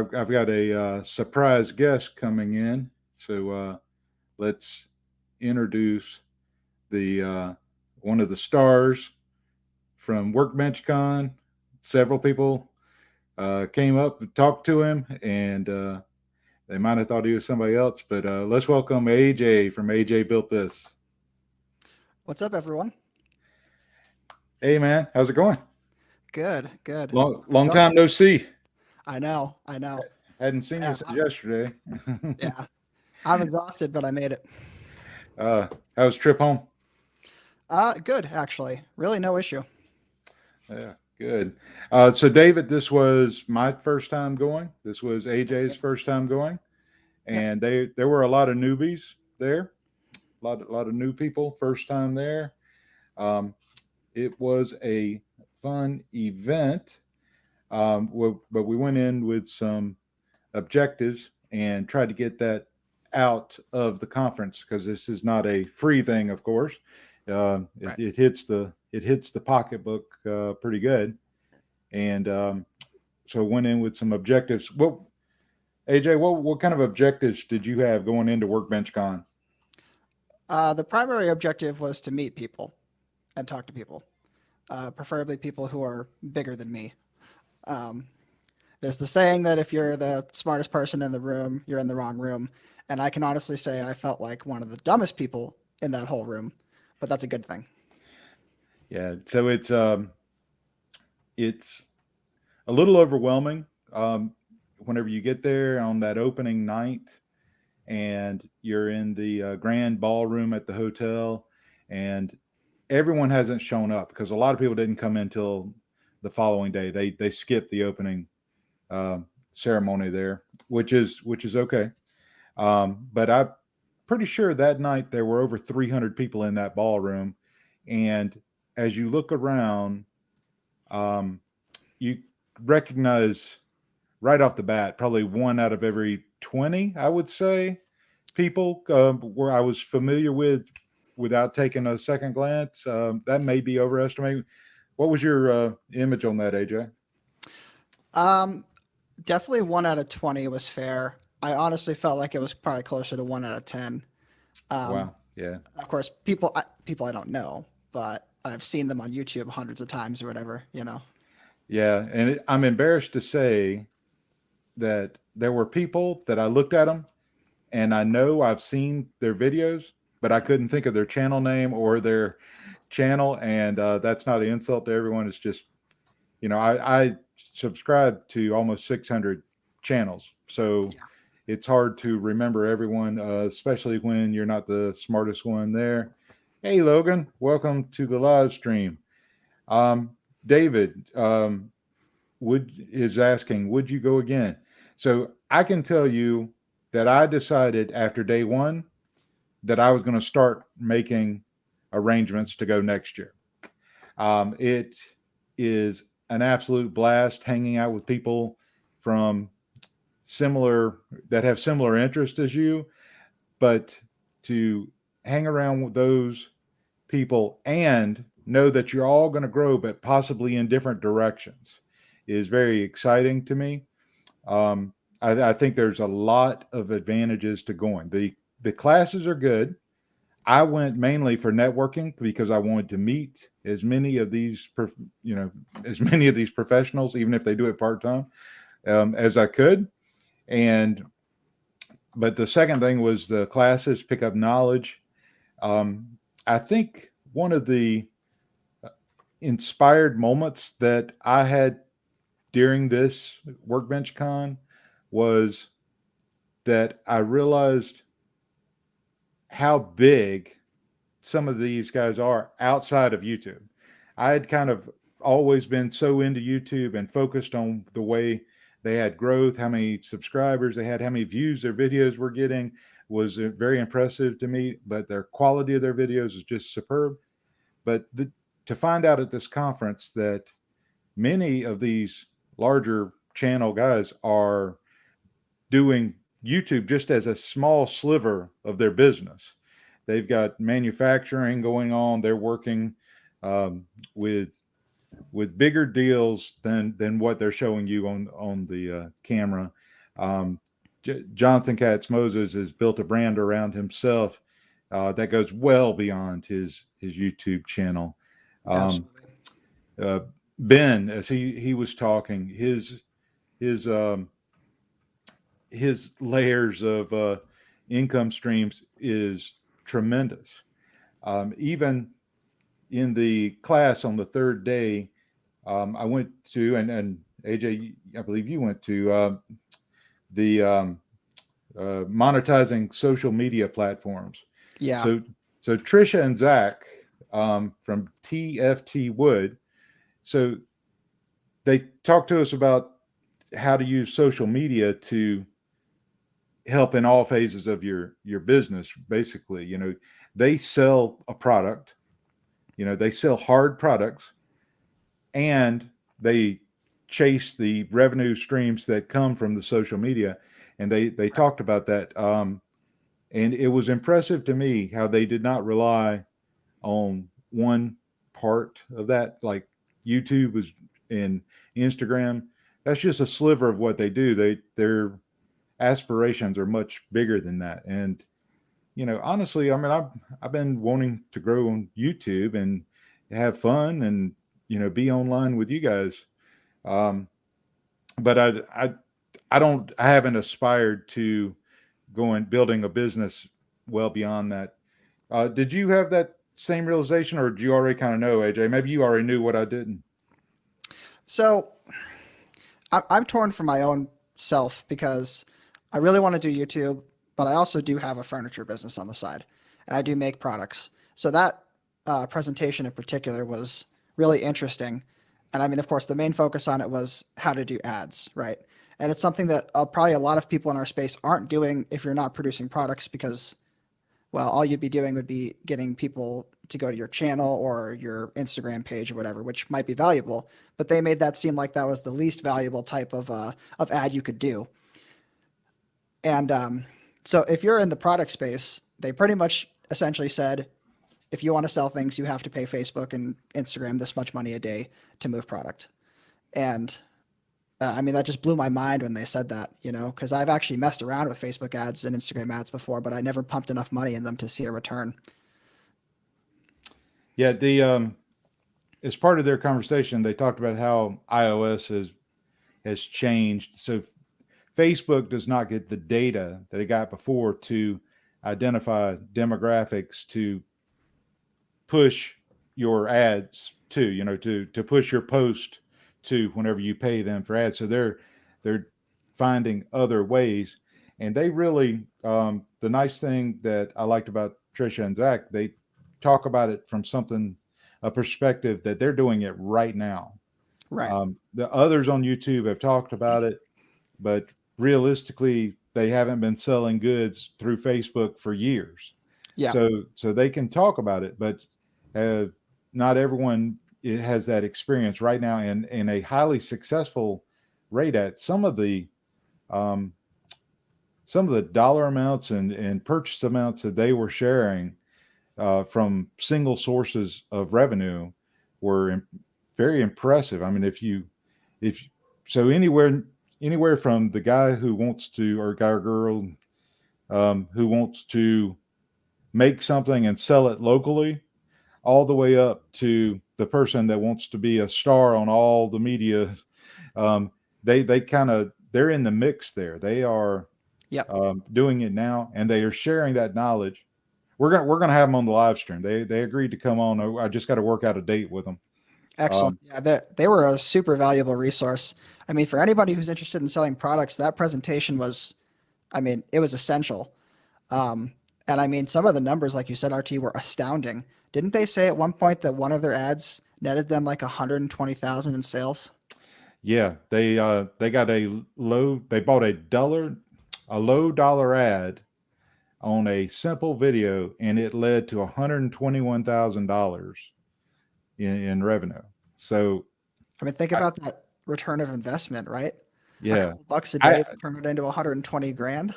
I've got a surprise guest coming in, so let's introduce the one of the stars from WorkBenchCon. Several people came up and talked to him, and they might have thought he was somebody else. But let's welcome AJ from AJ Built This. What's up, everyone? Hey man, how's it going? Good, good. Long So, time no see. I know. Hadn't seen you Yeah, since yesterday. yeah. I'm exhausted, but I made it. uh, how was trip home? Good actually. Really, no issue. Yeah, good. So, David, this was my first time going. This was Same AJ's here. first time going, Yep. and there were a lot of newbies there, a lot of new people, first time there. Um, it was a fun event, but we went in with some objectives and tried to get that out of the conference because this is not a free thing, of course. Right. It hits the pocketbook pretty good, and so went in with some objectives. What AJ? What kind of objectives did you have going into WorkbenchCon? The primary objective was to meet people and talk to people, preferably people who are bigger than me. Um, there's the saying that if you're the smartest person in the room, you're in the wrong room. And I can honestly say I felt like one of the dumbest people in that whole room, but that's a good thing. Yeah, so it's a little overwhelming whenever you get there on that opening night and you're in the grand ballroom at the hotel, and everyone hasn't shown up because a lot of people didn't come in until the following day. They skipped the opening ceremony there, which is okay. But I'm pretty sure that night there were over 300 people in that ballroom, and as you look around, um, you recognize right off the bat probably one out of every 20, I would say, people where I was familiar with without taking a second glance. That may be overestimating. What was your image on that, AJ? Um, Definitely 1 out of 20 was fair. I honestly felt like it was probably closer to 1 out of 10. Um, Wow. Yeah. of course, people I don't know, but I've seen them on YouTube hundreds of times or whatever. Yeah. And I'm embarrassed to say that there were people that I looked at them and I know I've seen their videos, but I couldn't think of their channel name or their channel. And that's not an insult to everyone. It's just, I subscribe to almost 600 channels. So Yeah. it's hard to remember everyone, especially when you're not the smartest one there. Hey, Logan, welcome to the live stream. Um, David would is asking, would you go again? So I can tell you that I decided after day one that I was going to start making arrangements to go next year. It is an absolute blast hanging out with people from similar that have similar interests as you, but to hang around with those people and know that you're all going to grow, but possibly in different directions, is very exciting to me. Um, I think there's a lot of advantages to going. The classes are good. I went mainly for networking because I wanted to meet you know, as many of these professionals, even if they do it part time, as I could. And but the second thing was the classes, pick up knowledge. I think one of the inspired moments that I had during this workbench con was that I realized how big some of these guys are outside of YouTube. I had kind of always been so into YouTube and focused on the way they had growth, how many subscribers they had, how many views their videos were getting was very impressive to me. But their quality of their videos is just superb. But to find out at this conference that many of these larger channel guys are doing YouTube just as a small sliver of their business. They've got manufacturing going on. They're working um, with bigger deals than what they're showing you on the camera. Jonathan Katz-Moses has built a brand around himself that goes well beyond his YouTube channel. Absolutely. Ben, as he was talking, his his layers of income streams is tremendous. Even in the class on the third day, I went to, and AJ, I believe you went to the monetizing social media platforms. Yeah. So Trisha and Zach from TFT Wood, so they talked to us about how to use social media to help in all phases of your business. Basically, they sell a product, they sell hard products, and they chase the revenue streams that come from the social media. And they talked about that. And it was impressive to me how they did not rely on one part of that, like YouTube is and Instagram. That's just a sliver of what they do. Their aspirations are much bigger than that. And honestly, I mean, I've been wanting to grow on YouTube and have fun and be online with you guys. But I haven't aspired to building a business well beyond that. Did you have that same realization, or did you already kind of know, AJ? Maybe you already knew what I didn't. So I'm torn for my own self because I really want to do YouTube, but I also do have a furniture business on the side, and I do make products. So that presentation in particular was really interesting. And I mean, of course, the main focus on it was how to do ads, right? And it's something that probably a lot of people in our space aren't doing if you're not producing products because, well, all you'd be doing would be getting people to go to your channel or your Instagram page or whatever, which might be valuable. But they made that seem like that was the least valuable type of ad you could do. And so if you're in the product space, they pretty much essentially said, if you want to sell things, you have to pay Facebook and Instagram this much money a day to move product. And I mean, that just blew my mind when they said that, because I've actually messed around with Facebook ads and Instagram ads before, but I never pumped enough money in them to see a return. Yeah, as part of their conversation, they talked about how iOS has changed. So Facebook does not get the data that it got before to identify demographics to push your ads to push your post to whenever you pay them for ads. So they're finding other ways. And they really, the nice thing that I liked about Trisha and Zach, they talk about it from a perspective that they're doing it right now. Right. The others on YouTube have talked about it, but realistically, they haven't been selling goods through Facebook for years. Yeah. So they can talk about it, but not everyone has that experience right now. And in a highly successful rate at some of the dollar amounts and purchase amounts that they were sharing from single sources of revenue were very impressive. I mean, if so anywhere from the guy who wants to, or guy or girl who wants to make something and sell it locally, all the way up to the person that wants to be a star on all the media. They're in the mix there. They are doing it now, and they are sharing that knowledge. We're gonna have them on the live stream. They agreed to come on. I just got to work out a date with them. Excellent. They were a super valuable resource. I mean, for anybody who's interested in selling products, that presentation was, I mean, it was essential. And I mean, some of the numbers, like you said, RT, were astounding. Didn't they say at one point that one of their ads netted them like 120,000 in sales? Yeah, they got they bought a low dollar ad on a simple video, and it led to $121,000 in revenue. So, I mean, think about that return of investment, right? Yeah, a couple bucks a day to turn it into 120 grand.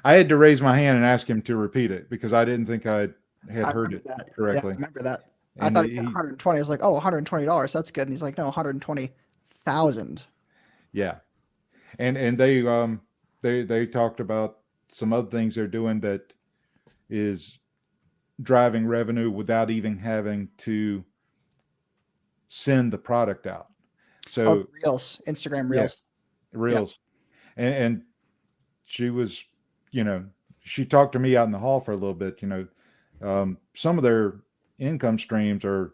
I had to raise my hand and ask him to repeat it because I didn't think I had heard it correctly. Yeah, I remember that. And I thought he said 120. I was like, oh, $120. That's good. And he's like, no, 120,000. Yeah. And they talked about some other things they're doing that is driving revenue without even having to send the product out. Oh, So Reels, Instagram yeah, Reels. Yeah. Reels. And she was, you know, she talked to me out in the hall for a little bit. Some of their income streams are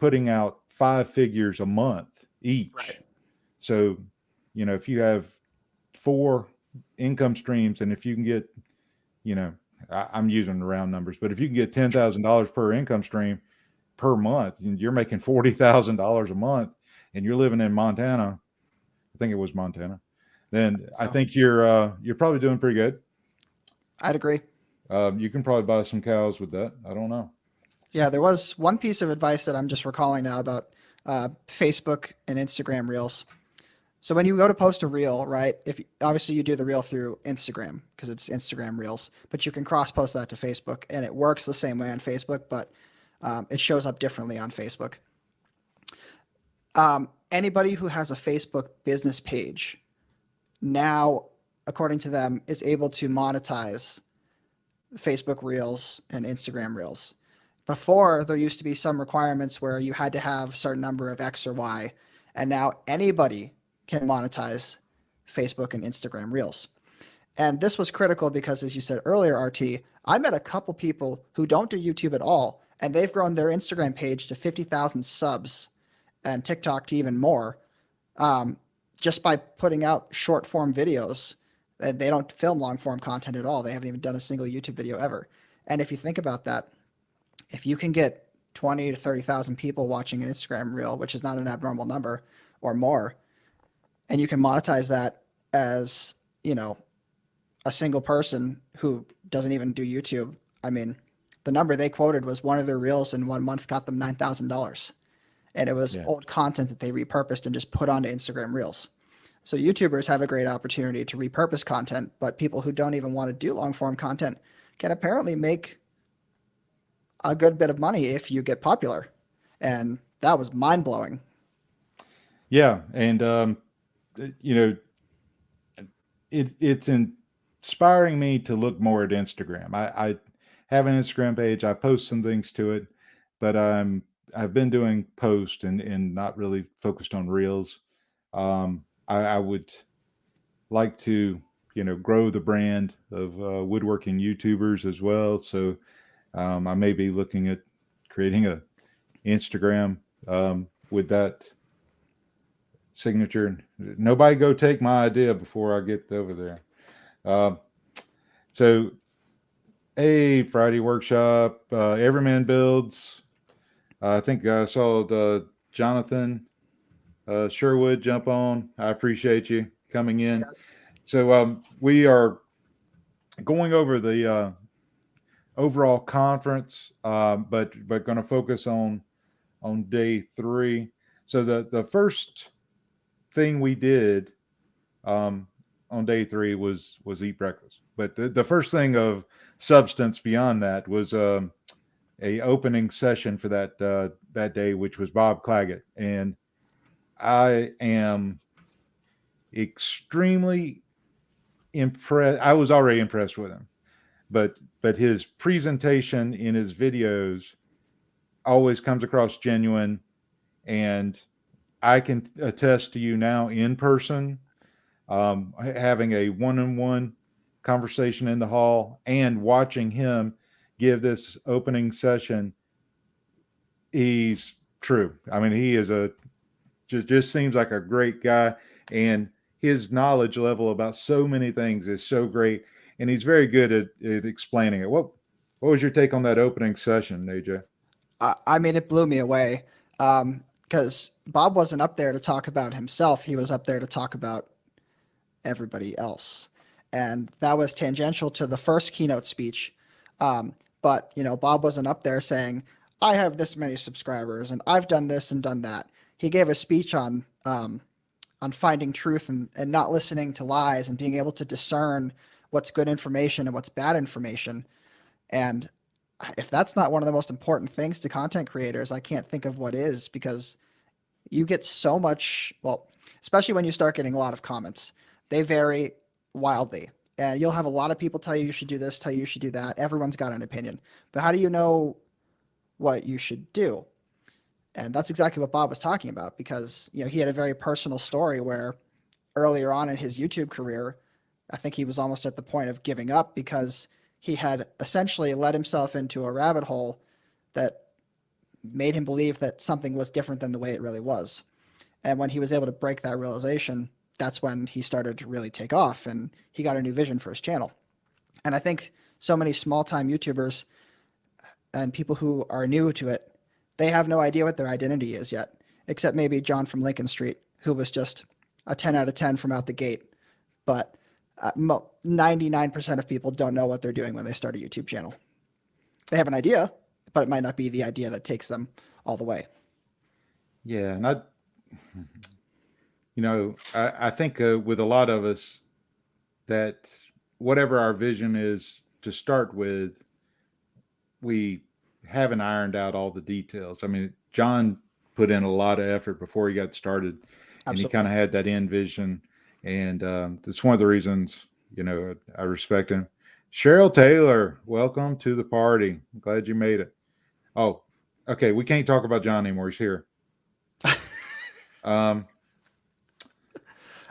putting out 5 figures a month Right. each. So, if you have 4 income streams, and if you can get, you know, I'm using the round numbers, but if you can get $10,000 per income stream per month, and you're making $40,000 a month, and you're living in Montana, I think it was Montana, then I So think you're probably doing pretty good. I'd agree. You can probably buy some cows with that. I don't know. Yeah, there was one piece of advice that I'm just recalling now about Facebook and Instagram Reels. So when you go to post a reel, right? If obviously you do the reel through Instagram because it's Instagram Reels, but you can cross post that to Facebook, and it works the same way on Facebook, but it shows up differently on Facebook. Anybody who has a Facebook business page now, according to them, is able to monetize Facebook Reels and Instagram Reels. Before, there used to be some requirements where you had to have a certain number of X or Y, and now anybody can monetize Facebook and Instagram Reels. And this was critical because, as you said earlier, RT, I met a couple people who don't do YouTube at all, and they've grown their Instagram page to 50,000 subs and TikTok to even more, just by putting out short form videos. They don't film long form content at all. They haven't even done a single YouTube video ever. And if you think about that, if you can get 20 to 30,000 people watching an Instagram reel, which is not an abnormal number or more, and you can monetize that as, a single person who doesn't even do YouTube. I mean, the number they quoted was one of their reels in 1 month got them $9,000. And it was old content that they repurposed and just put onto Instagram Reels. So YouTubers have a great opportunity to repurpose content, but people who don't even want to do long form content can apparently make a good bit of money if you get popular. And that was mind blowing. Yeah. And, it's inspiring me to look more at Instagram. I have an Instagram page. I post some things to it, but I've been doing post and not really focused on reels. I would like to, grow the brand of woodworking YouTubers as well. So I may be looking at creating a Instagram with that signature. Nobody go take my idea before I get over there. So, hey, Friday workshop, Everyman Builds. I think I saw Jonathan Sherwood jump on. I appreciate you coming in. Yes. So we are going over the overall conference, but going to focus on day 3. So the first thing we did on day 3 was eat breakfast. But the first thing of substance beyond that was a opening session for that day, which was Bob Clagett, and I am extremely impressed. I was already impressed with him, but his presentation in his videos always comes across genuine, and I can attest to you now in person, having a one-on-one conversation in the hall and watching him give this opening session. He's true. I mean, he is just seems like a great guy, and his knowledge level about so many things is so great, and he's very good at explaining it. What was your take on that opening session, AJ? I mean, it blew me away because Bob wasn't up there to talk about himself. He was up there to talk about everybody else. And that was tangential to the first keynote speech. But, Bob wasn't up there saying, I have this many subscribers and I've done this and done that. He gave a speech on finding truth and not listening to lies and being able to discern what's good information and what's bad information. And if that's not one of the most important things to content creators, I can't think of what is, because you get so much, well, especially when you start getting a lot of comments. they vary wildly. And you'll have a lot of people tell you should do this, tell you should do that. Everyone's got an opinion. But how do you know what you should do? And that's exactly what Bob was talking about, because he had a very personal story where earlier on in his YouTube career, I think he was almost at the point of giving up because he had essentially led himself into a rabbit hole that made him believe that something was different than the way it really was. And when he was able to break that realization, that's when he started to really take off and he got a new vision for his channel. And I think so many small-time YouTubers and people who are new to it, they have no idea what their identity is yet, except maybe John from Lincoln Street, who was just a 10 out of 10 from out the gate. But 99% of people don't know what they're doing when they start a YouTube channel. They have an idea, but it might not be the idea that takes them all the way. Yeah. And I think with a lot of us that whatever our vision is to start with, we haven't ironed out all the details. I mean, John put in a lot of effort before he got started. Absolutely. And he kind of had that end vision. And it's one of the reasons, I respect him. Cheryl Taylor, welcome to the party. I'm glad you made it. Oh, okay. We can't talk about John anymore. He's here.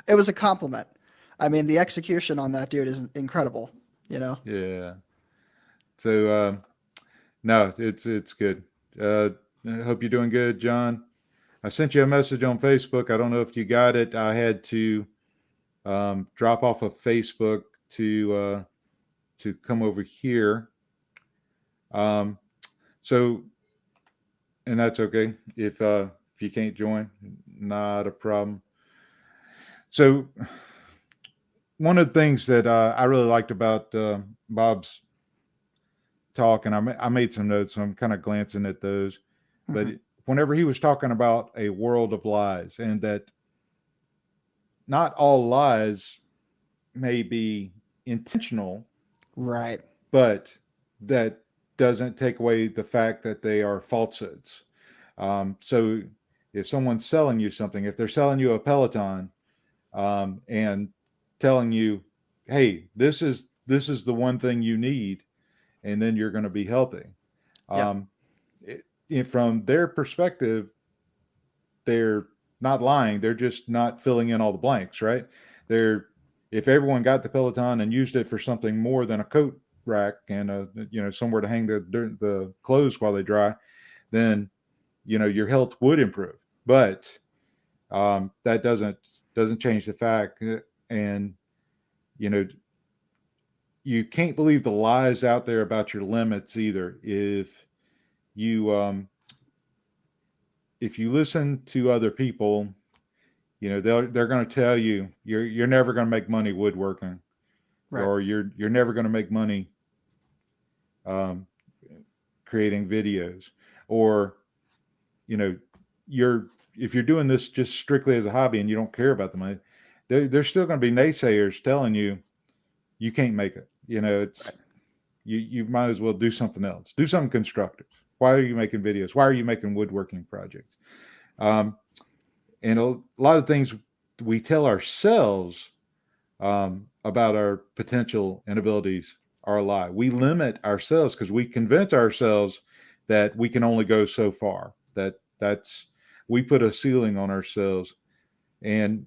It was a compliment. I mean, the execution on that dude is incredible, Yeah. So, no, it's good. I hope you're doing good, John. I sent you a message on Facebook. I don't know if you got it. I had to drop off of Facebook to come over here. So, and that's okay. If you can't join, not a problem. So one of the things that I really liked about Bob's talk, and I made some notes, so I'm kind of glancing at those, but whenever he was talking about a world of lies, and that not all lies may be intentional, right? But that doesn't take away the fact that they are falsehoods. So if someone's selling you something, if they're selling you a Peloton and telling you, hey, this is the one thing you need, and then you're going to be healthy. From their perspective, they're not lying. They're just not filling in all the blanks, right? If everyone got the Peloton and used it for something more than a coat rack and somewhere to hang the clothes while they dry, then your health would improve. But that doesn't change the fact, and you can't believe the lies out there about your limits either. If you listen to other people, they're going to tell you you're never going to make money woodworking, right? Or you're never going to make money creating videos, or if you're doing this just strictly as a hobby and you don't care about the money, there's still going to be naysayers telling you you can't make it. It's right. You might as well do something else. Do something constructive. Why are you making videos? Why are you making woodworking projects? And a lot of things we tell ourselves about our potential and abilities are a lie. We limit ourselves because we convince ourselves that we can only go so far. We put a ceiling on ourselves. And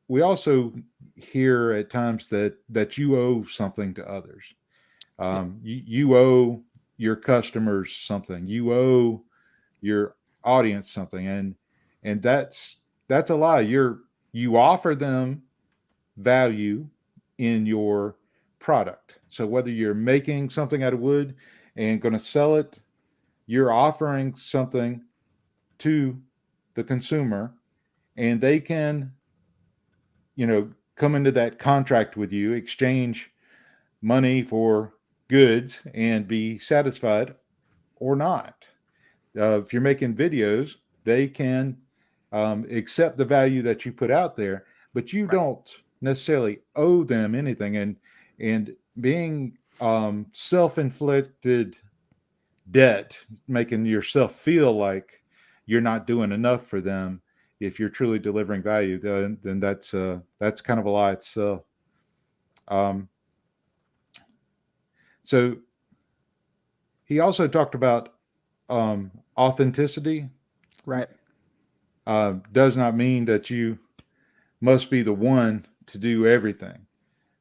we also hear at times that you owe something to others. You owe your customers something. You owe your audience something. And that's a lie. You offer them value in your product. So whether you're making something out of wood and going to sell it, you're offering something to the consumer, and they can, come into that contract with you, exchange money for goods and be satisfied or not. If you're making videos, they can accept the value that you put out there, but you don't necessarily owe them anything. And being self-inflicted debt, making yourself feel like you're not doing enough for them, if you're truly delivering value, then that's kind of a lie itself. So he also talked about authenticity. Right. Does not mean that you must be the one to do everything.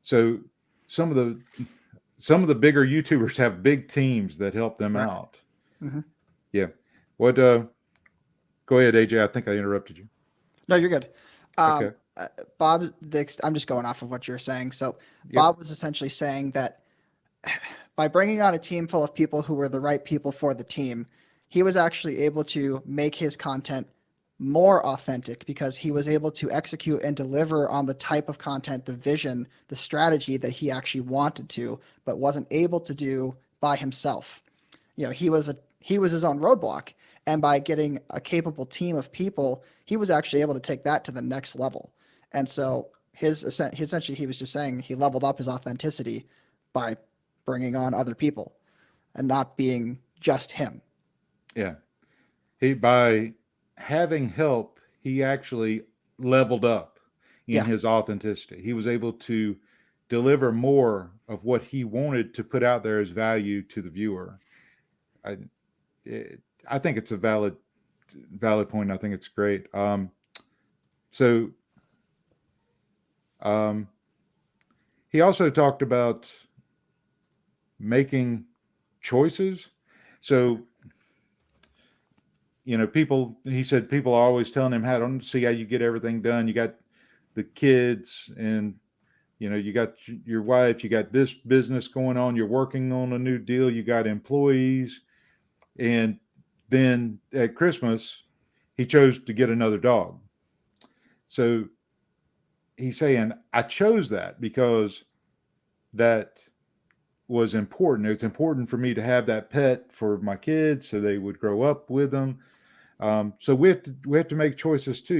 So some of the bigger YouTubers have big teams that help them Right. out. Mm-hmm. Yeah. What? Go ahead, AJ. I think I interrupted you. No, you're good. Okay. Bob, I'm just going off of what you're saying. So Yep. Bob was essentially saying that by bringing on a team full of people who were the right people for the team, he was actually able to make his content more authentic because he was able to execute and deliver on the type of content, the vision, the strategy that he actually wanted to, but wasn't able to do by himself. You know, he was his own roadblock. And by getting a capable team of people, he was actually able to take that to the next level. And so essentially, he was just saying he leveled up his authenticity by bringing on other people and not being just him. Yeah. By having help, he actually leveled up in his authenticity. He was able to deliver more of what he wanted to put out there as value to the viewer. I think it's a valid point. I think it's great. He also talked about making choices. So, he said people are always telling him, don't see how you get everything done. You got the kids and, you got your wife, you got this business going on. You're working on a new deal. You got employees. And then at Christmas, he chose to get another dog. So he's saying, I chose that because that was important. It's important for me to have that pet for my kids so they would grow up with them. So we have to make choices too.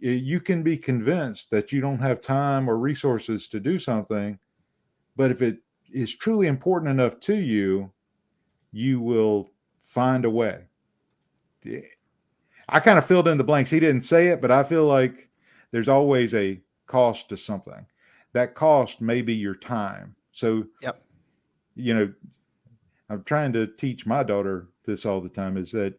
You can be convinced that you don't have time or resources to do something, but if it is truly important enough to you, you will find a way. I kind of filled in the blanks. He didn't say it, but I feel like there's always a cost to something. That cost may be your time. So, yep. I'm trying to teach my daughter this all the time, is that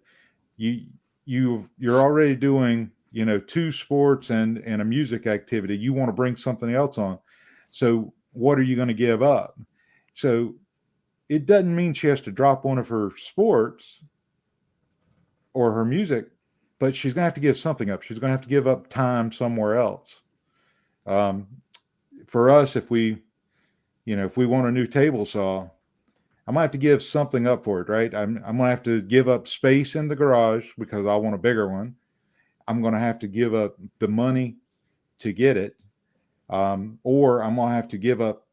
you're already doing, 2 sports and a music activity. You want to bring something else on. So what are you going to give up? So it doesn't mean she has to drop one of her sports or her music, but she's going to have to give something up. She's going to have to give up time somewhere else. For us, if we want a new table saw, I'm going to have to give something up for it, right? I'm going to have to give up space in the garage because I want a bigger one. I'm going to have to give up the money to get it. Or I'm going to have to give up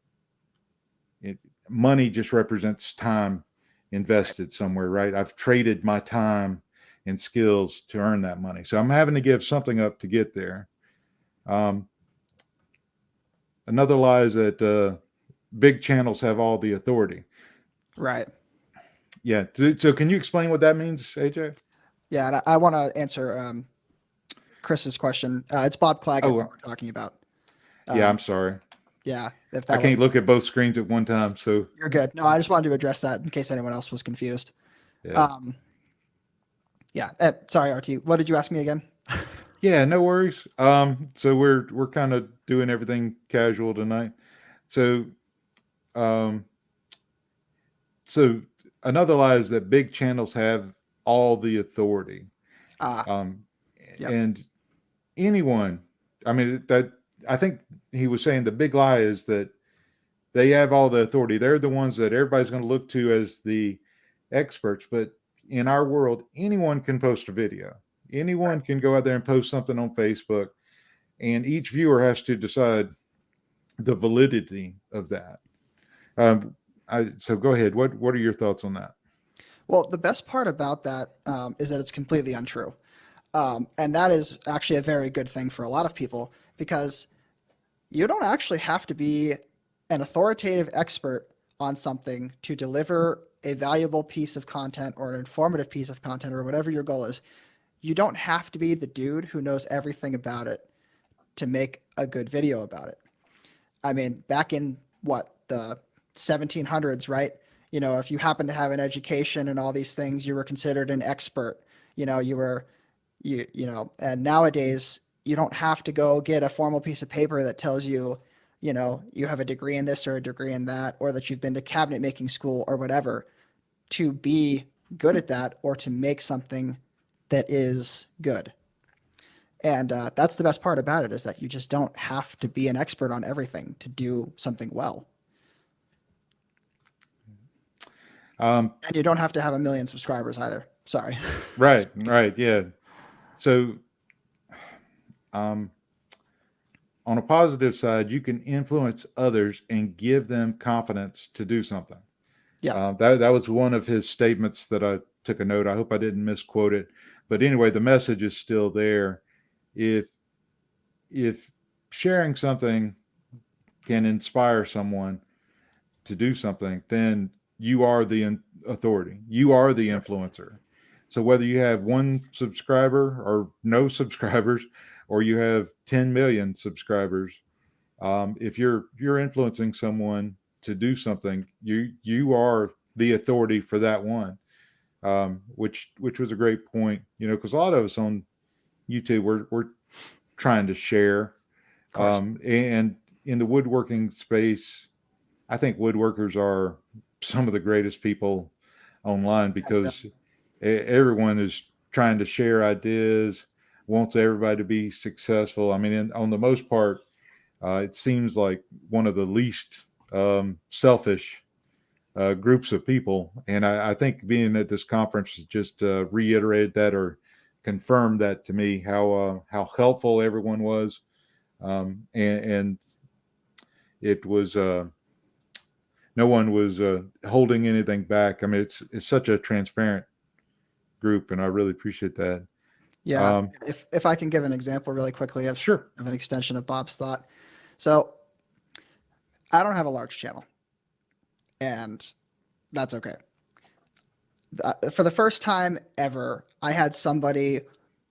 it. Money just represents time invested somewhere, right? I've traded my time and skills to earn that money. So I'm having to give something up to get there. Another lie is that big channels have all the authority. Right. Yeah. So can you explain what that means, AJ? Yeah, and I want to answer Chris's question. It's Bob Clagett that we're talking about. Yeah, I'm sorry. Yeah. I can't look at both screens at one time, so. You're good. No, I just wanted to address that in case anyone else was confused. Yeah. Sorry, RT. What did you ask me again? Yeah, no worries. So we're kind of doing everything casual tonight. So another lie is that big channels have all the authority. And anyone, I think he was saying the big lie is that they have all the authority. They're the ones that everybody's going to look to as the experts. But in our world, anyone can post a video. Anyone can go out there and post something on Facebook, and each viewer has to decide the validity of that. So go ahead. What are your thoughts on that? Well, the best part about that is that it's completely untrue. And that is actually a very good thing for a lot of people, because you don't actually have to be an authoritative expert on something to deliver a valuable piece of content or an informative piece of content or whatever your goal is. you don't have to be the dude who knows everything about it to make a good video about it. I mean, back in the 1700s, right? If you happen to have an education and all these things, you were considered an expert. And nowadays you don't have to go get a formal piece of paper that tells you, you have a degree in this or a degree in that, or that you've been to cabinet making school or whatever to be good at that or to make something that is good. And that's the best part about it, is that you just don't have to be an expert on everything to do something well. And you don't have to have 1 million subscribers either. Sorry. Right. Yeah. So, on a positive side, you can influence others and give them confidence to do something. Yeah. That was one of his statements that I took a note. I hope I didn't misquote it. But anyway, the message is still there. If sharing something can inspire someone to do something, then you are the authority. You are the influencer. So whether you have 1 subscriber or no subscribers, or you have 10 million subscribers, if you're influencing someone to do something, you are the authority for that one. Which was a great point, because a lot of us on YouTube, we're trying to share. And in the woodworking space, I think woodworkers are some of the greatest people online, because everyone is trying to share ideas, wants everybody to be successful. I mean, on the most part, it seems like one of the least selfish groups of people. And I think being at this conference just reiterated that, or confirmed that to me, how helpful everyone was. And it was, no one was holding anything back. I mean, it's such a transparent group, and I really appreciate that. Yeah. If I can give an example really quickly of an extension of Bob's thought. So I don't have a large channel, and that's okay. For the first time ever, I had somebody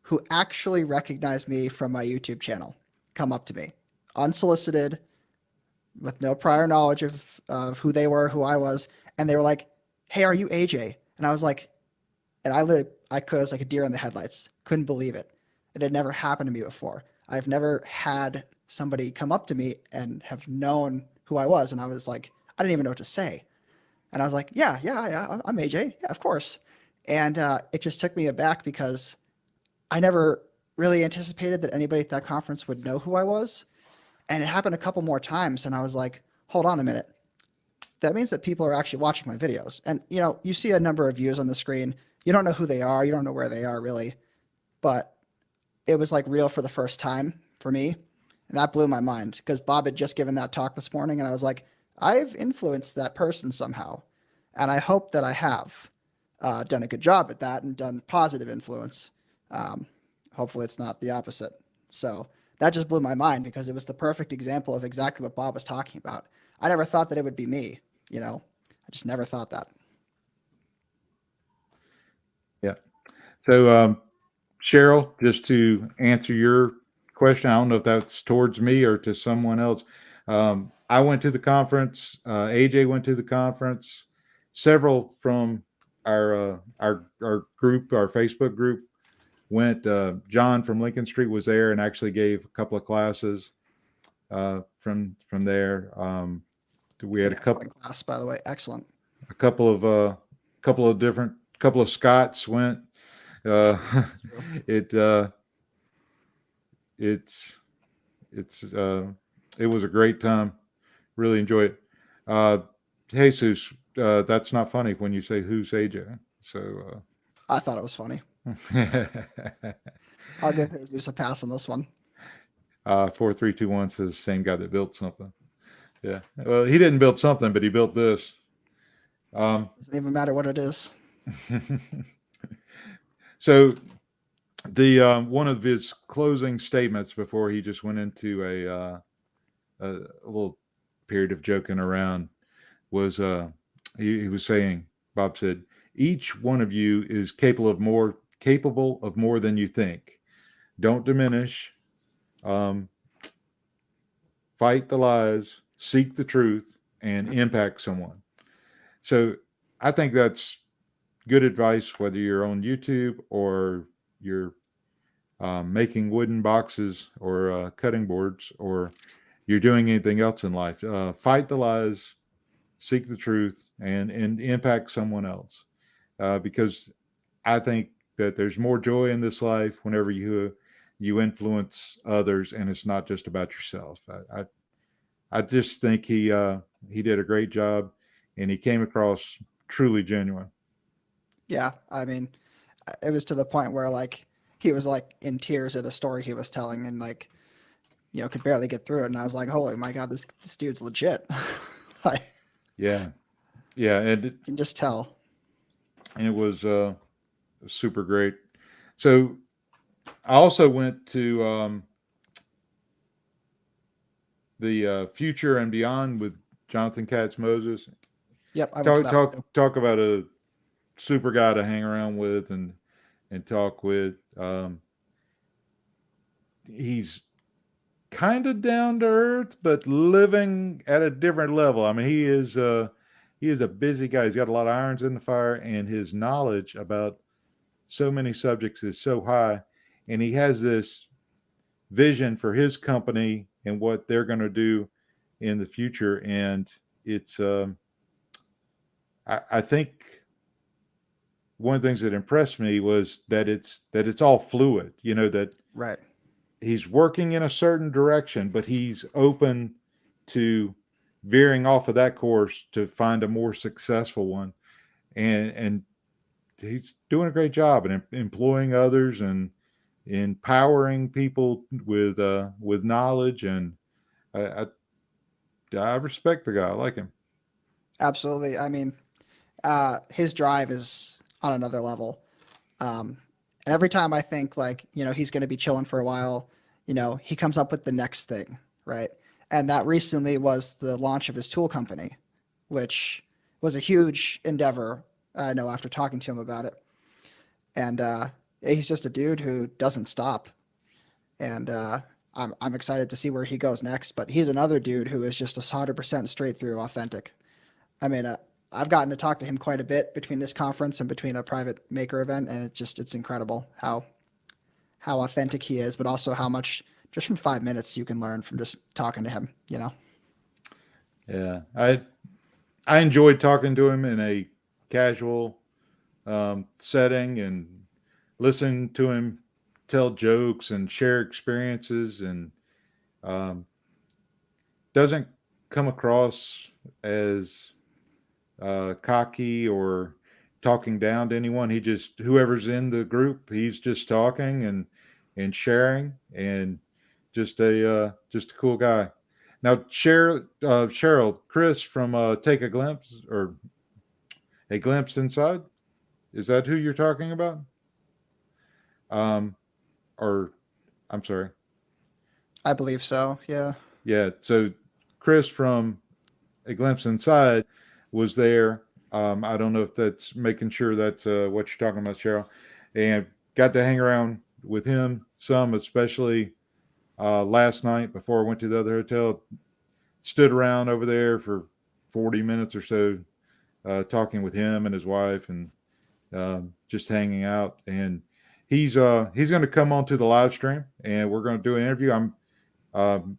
who actually recognized me from my YouTube channel come up to me, unsolicited, with no prior knowledge of who they were, who I was. And they were like, "Hey, are you AJ?" And I was like, and I was like a deer in the headlights. Couldn't believe it. It had never happened to me before. I've never had somebody come up to me and have known who I was. And I was like, I didn't even know what to say. And I was like, yeah, I'm AJ. Yeah, of course. And it just took me aback, because I never really anticipated that anybody at that conference would know who I was. And it happened a couple more times. And I was like, hold on a minute. That means that people are actually watching my videos. And, you see a number of views on the screen. You don't know who they are. You don't know where they are really. But it was like real for the first time for me. And that blew my mind, because Bob had just given that talk this morning. And I was like, I've influenced that person somehow. And I hope that I have done a good job at that and done positive influence. Hopefully it's not the opposite. So that just blew my mind, because it was the perfect example of exactly what Bob was talking about. I never thought that it would be me, I just never thought that. Yeah. So, Cheryl, just to answer your question, I don't know if that's towards me or to someone else. I went to the conference. AJ went to the conference. Several from our group, our Facebook group, went. John from Lincoln Street was there and actually gave a couple of classes from there. We had a couple class, by the way. Excellent. A couple of Scots went. It was a great time. Really enjoy it. Jesus, that's not funny when you say who's AJ. So I thought it was funny. I'll give Jesus a pass on this one. 4321 says same guy that built something. Yeah. Well, he didn't build something, but he built this. Doesn't even matter what it is. So the one of his closing statements before he just went into a little period of joking around was he was saying, Bob said, each one of you is capable of more capable of more than you think. Don't diminish. Fight the lies, seek the truth, and impact someone. So I think that's good advice, whether you're on YouTube or you're making wooden boxes or cutting boards, or you're doing anything else in life. Fight the lies, seek the truth, and impact someone else. Because I think that there's more joy in this life whenever you influence others, and it's not just about yourself. I just think he did a great job, and he came across truly genuine. Yeah, I mean, it was to the point where like he was like in tears at a story he was telling, and like could barely get through it. And I was like, holy my god, this dude's legit. Like, Yeah, and you can just tell. it was super great. So I also went to the Future and Beyond with Jonathan Katz-Moses. Yep, I went to that one too. Talk about a super guy to hang around with and talk with. He's kind of down to earth, but living at a different level. I mean, he is a busy guy. He's got a lot of irons in the fire, and his knowledge about so many subjects is so high. And he has this vision for his company and what they're going to do in the future. And it's, I think one of the things that impressed me was that it's all fluid, that Right. he's working in a certain direction, but he's open to veering off of that course to find a more successful one. And he's doing a great job in employing others and empowering people with knowledge. And I respect the guy. I like him. Absolutely. I mean, his drive is on another level. And every time I think like, he's going to be chilling for a while, he comes up with the next thing, right? And that recently was the launch of his tool company, which was a huge endeavor. I know after talking to him about it. And he's just a dude who doesn't stop. And I'm excited to see where he goes next. But he's another dude who is just 100% straight through authentic. I mean, I've gotten to talk to him quite a bit between this conference and between a private maker event, and it's incredible how authentic he is, but also how much just from 5 minutes you can learn from just talking to him. Yeah, I enjoyed talking to him in a casual setting and listening to him tell jokes and share experiences, and doesn't come across as cocky or talking down to anyone. He just, whoever's in the group, he's just talking and sharing, and just a cool guy. Now, Cheryl, Chris from Take a Glimpse, or A Glimpse Inside, is that who you're talking about? Or I'm sorry. I believe so. Yeah. Yeah. So Chris from A Glimpse Inside was there. I don't know if that's making sure that's what you're talking about, Cheryl. And got to hang around with him some, especially last night before I went to the other hotel. Stood around over there for 40 minutes or so, talking with him and his wife, and just hanging out. And he's going to come onto the live stream, and we're going to do an interview. I'm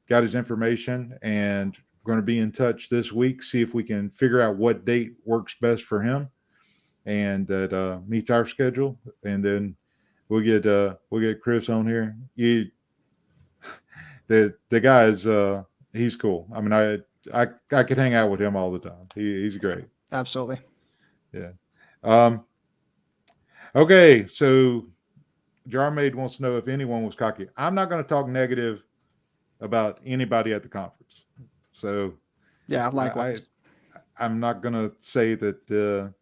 got his information, and going to be in touch this week, see if we can figure out what date works best for him and that meets our schedule. And then we'll get Chris on here. The guy is he's cool. I mean, I could hang out with him all the time. He's great. Absolutely. Yeah. Okay. So Jar Maid wants to know if anyone was cocky. I'm not going to talk negative about anybody at the conference. So yeah, likewise. I'm not going to say that there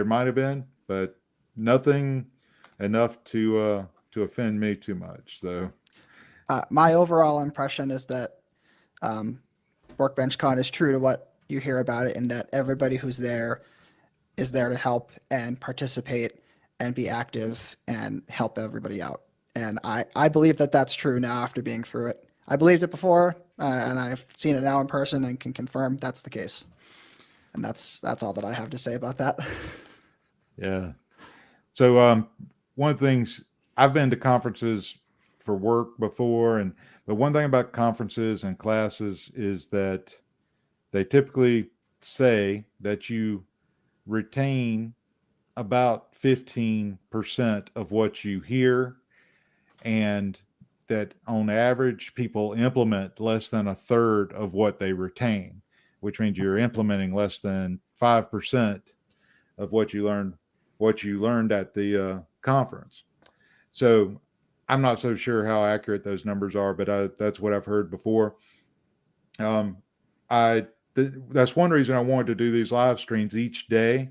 might have been, but nothing enough to offend me too much. So my overall impression is that WorkBenchCon is true to what you hear about it, and that everybody who's there is there to help and participate and be active and help everybody out. And I believe that that's true now after being through it. I believed it before, and I've seen it now in person and can confirm that's the case. And that's all that I have to say about that. Yeah. So one of the things, I've been to conferences for work before, but one thing about conferences and classes is that they typically say that you retain about 15% of what you hear, and that on average people implement less than a third of what they retain, which means you're implementing less than 5% of what you learned at the conference. So I'm not so sure how accurate those numbers are, but that's what I've heard before. That's one reason I wanted to do these live streams each day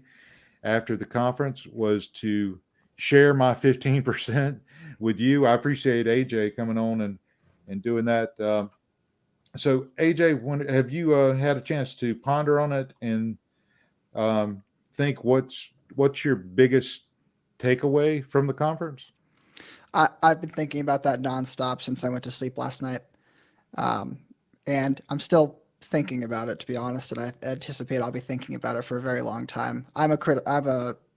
after the conference, was to share my 15% with you. I appreciate AJ coming on and doing that. So AJ, have you had a chance to ponder on it and think what's your biggest takeaway from the conference? I've been thinking about that nonstop since I went to sleep last night. And I'm still thinking about it, to be honest, and I anticipate I'll be thinking about it for a very long time. I'm a critical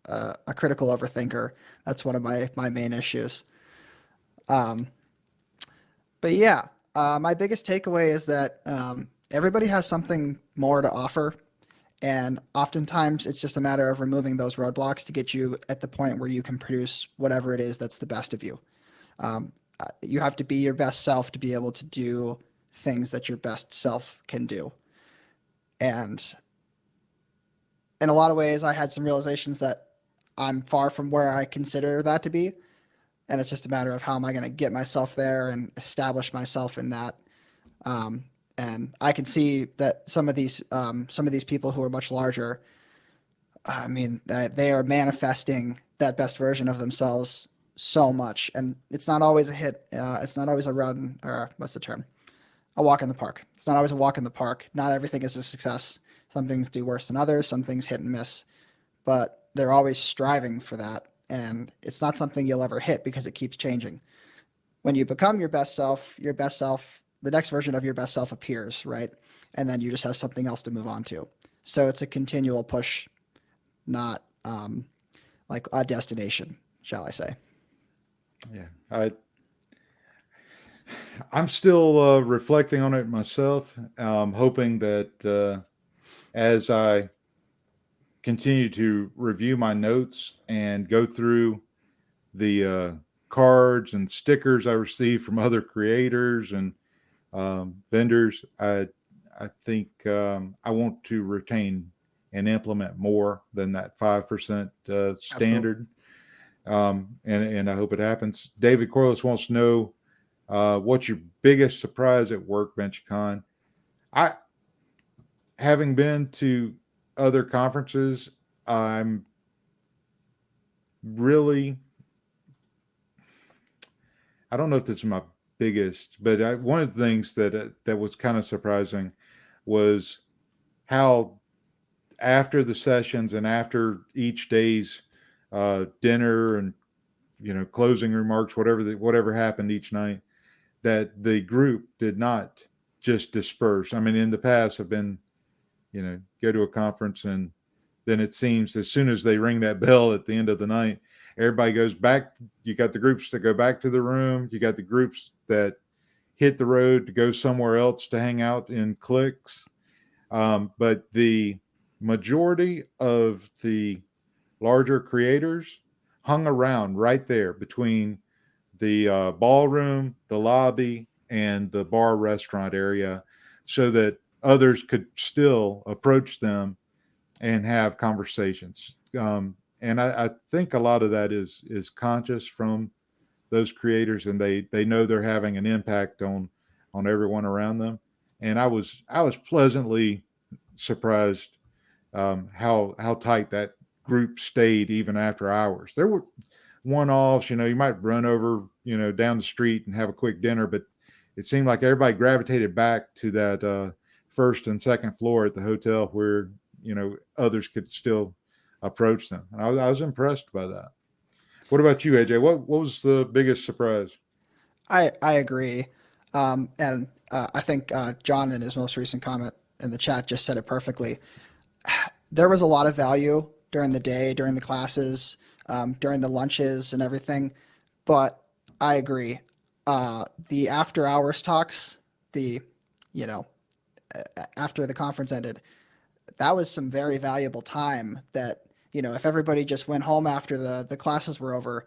overthinker. That's one of my main issues. But yeah, my biggest takeaway is that everybody has something more to offer, and oftentimes it's just a matter of removing those roadblocks to get you at the point where you can produce whatever it is that's the best of you. You have to be your best self to be able to do things that your best self can do. And in a lot of ways, I had some realizations that I'm far from where I consider that to be. And it's just a matter of how am I going to get myself there and establish myself in that. And I can see that some of these people who are much larger, I mean, they are manifesting that best version of themselves so much. And it's not always a hit. It's not always a run, or what's the term? A walk in the park. It's not always a walk in the park. Not everything is a success. Some things do worse than others. Some things hit and miss. But they're always striving for that. And it's not something you'll ever hit because it keeps changing. When you become your best self, the next version of your best self appears, right? And then you just have something else to move on to. So it's a continual push, not like a destination, shall I say. Yeah, I'm still reflecting on it myself, hoping that as I continue to review my notes and go through the cards and stickers I receive from other creators and vendors, I think I want to retain and implement more than that 5% standard. And I hope it happens. David Corliss wants to know what's your biggest surprise at WorkBenchCon. Having been to other conferences, I'm really, I don't know if this is my biggest, but one of the things that was kind of surprising was how after the sessions and after each day's dinner and closing remarks, whatever happened each night, that the group did not just disperse. I mean, in the past, I've been go to a conference and then it seems as soon as they ring that bell at the end of the night, everybody goes back. You got the groups that go back to the room. You got the groups that hit the road to go somewhere else to hang out in cliques. But the majority of the larger creators hung around right there between the ballroom, the lobby, and the bar restaurant area, so that others could still approach them and have conversations. And I think a lot of that is conscious from those creators, and they know they're having an impact on everyone around them. And I was pleasantly surprised how tight that group stayed even after hours. There were one-offs, you might run over, down the street and have a quick dinner, but it seemed like everybody gravitated back to that first and second floor at the hotel where, others could still approach them. And I was impressed by that. What about you, AJ? What was the biggest surprise? I agree. And I think John, in his most recent comment in the chat, just said it perfectly. There was a lot of value during the day, during the classes, during the lunches and everything. But I agree. The after hours talks, the, you know, after the conference ended, that was some very valuable time that, if everybody just went home after the classes were over,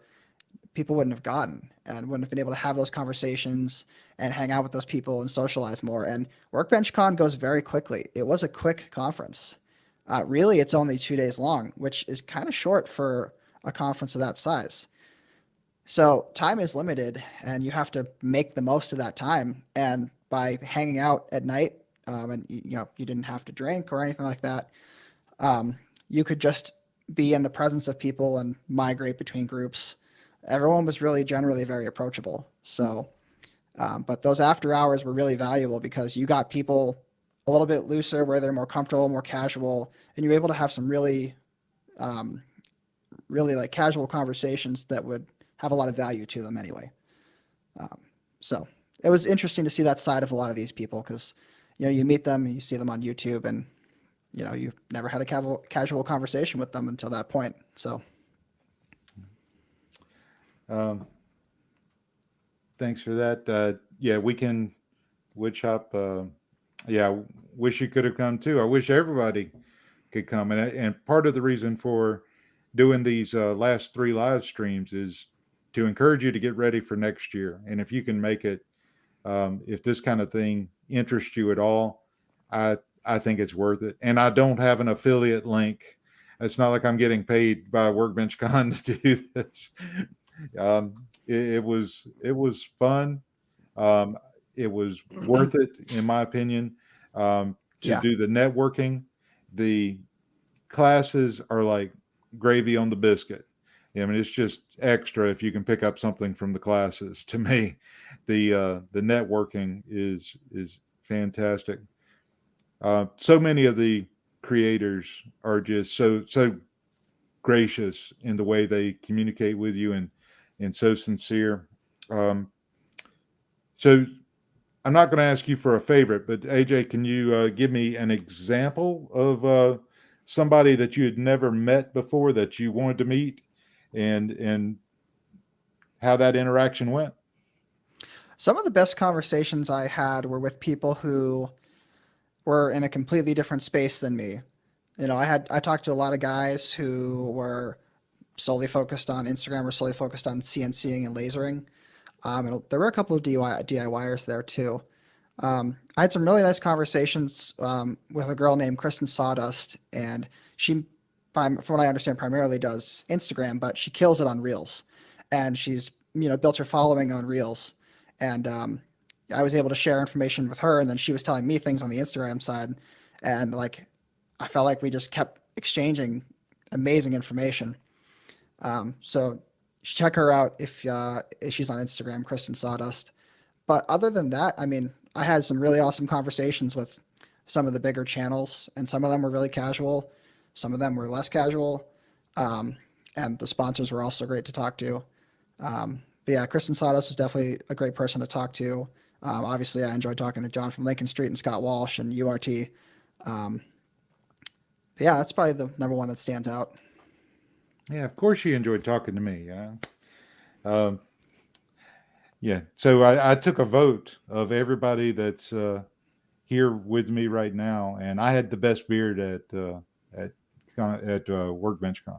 people wouldn't have gotten and wouldn't have been able to have those conversations and hang out with those people and socialize more. And WorkBenchCon goes very quickly. It was a quick conference. Really, it's only 2 days long, which is kind of short for a conference of that size. So time is limited, and you have to make the most of that time. And by hanging out at night, and you didn't have to drink or anything like that, you could just be in the presence of people and migrate between groups. Everyone was really generally very approachable. So, but those after hours were really valuable because you got people a little bit looser where they're more comfortable, more casual, and you're able to have some really, really like casual conversations that would have a lot of value to them anyway. So it was interesting to see that side of a lot of these people because, you meet them, you see them on YouTube, and you never had a casual conversation with them until that point. So. Thanks for that. Yeah, Weekend Woodshop. Yeah, wish you could have come too. I wish everybody could come. And part of the reason for doing these last 3 live streams is to encourage you to get ready for next year. And if you can make it, if this kind of thing interests you at all, I think it's worth it. And I don't have an affiliate link. It's not like I'm getting paid by WorkBenchCon to do this. It was fun. It was worth it, in my opinion, to do the networking. The classes are like gravy on the biscuit. I mean, it's just extra if you can pick up something from the classes. To me, the networking is fantastic. So many of the creators are just so gracious in the way they communicate with you and so sincere. So I'm not going to ask you for a favorite, but AJ, can you give me an example of somebody that you had never met before that you wanted to meet and how that interaction went? Some of the best conversations I had were with people who were in a completely different space than me. I talked to a lot of guys who were solely focused on Instagram or solely focused on CNCing and lasering. And there were a couple of DIYers there too. I had some really nice conversations with a girl named Kristen Sawdust, and she, from what I understand, primarily does Instagram, but she kills it on Reels, and she's built her following on Reels, and I was able to share information with her, and then she was telling me things on the Instagram side, and I felt like we just kept exchanging amazing information. So check her out if she's on Instagram, Kristen Sawdust. But other than that, I mean, I had some really awesome conversations with some of the bigger channels, and some of them were really casual, some of them were less casual, and the sponsors were also great to talk to. But yeah, Kristen Sawdust was definitely a great person to talk to. Obviously, I enjoyed talking to John from Lincoln Street and Scott Walsh and URT. Yeah, that's probably the number one that stands out. Yeah, of course you enjoyed talking to me. Yeah, so I took a vote of everybody that's here with me right now, and I had the best beard at WorkBenchCon.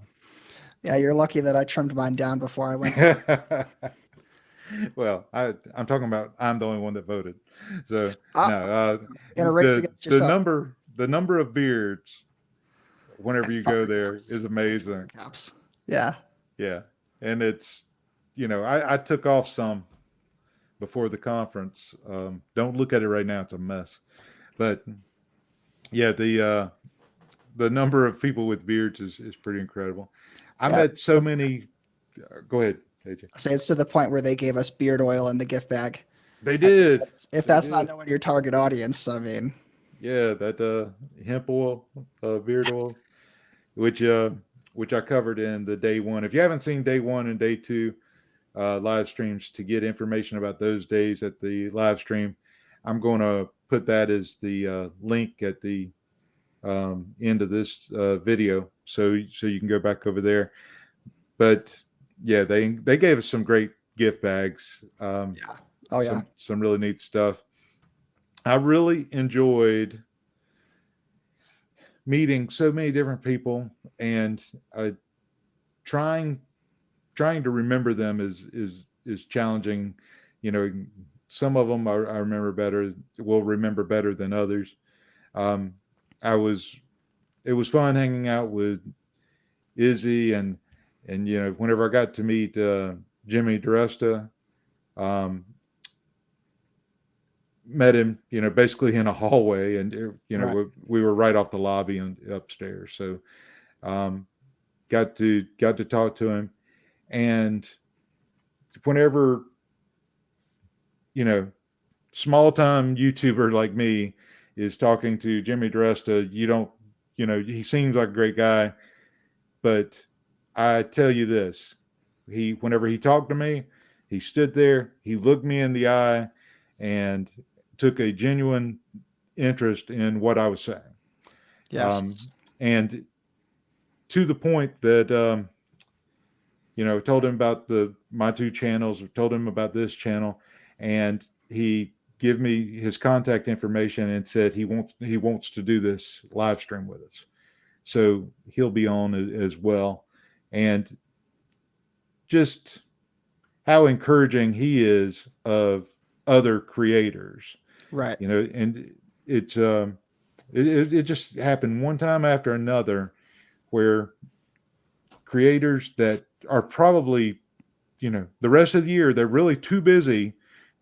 Yeah, you're lucky that I trimmed mine down before I went. Well, I'm talking about I'm the only one that voted. So in a race against yourself. The number of beards whenever you go there is amazing. Yeah. Yeah. And it's, I took off some before the conference. Don't look at it right now. It's a mess. But yeah, the number of people with beards is pretty incredible. I met so many. Go ahead, AJ. I say it's to the point where they gave us beard oil in the gift bag. They did. If that's not knowing your target audience, I mean. Yeah, that hemp oil, beard oil, which which I covered in the day one. If you haven't seen day one and day two live streams, to get information about those days at the live stream, I'm going to put that as the link at the end of this video, so you can go back over there. But yeah, they gave us some great gift bags. Yeah. Oh yeah. Some really neat stuff. I really enjoyed meeting so many different people, and trying to remember them is challenging. You know, some of them I remember better, will remember better than others. It was fun hanging out with Izzy, and you know, whenever I got to meet Jimmy DeResta, met him, you know, basically in a hallway, and you know, right. we were right off the lobby and upstairs, so got to talk to him. And whenever, you know, small time YouTuber like me is talking to Jimmy DeResta, you know, he seems like a great guy, but I tell you this, whenever he talked to me, he stood there, he looked me in the eye, and took a genuine interest in what I was saying. Yes. And to the point that, you know, told him about my two channels, told him about this channel, and he gave me his contact information and said he wants to do this live stream with us. So he'll be on as well. And just how encouraging he is of other creators. Right. You know, and it just happened one time after another where creators that are probably, you know, the rest of the year, they're really too busy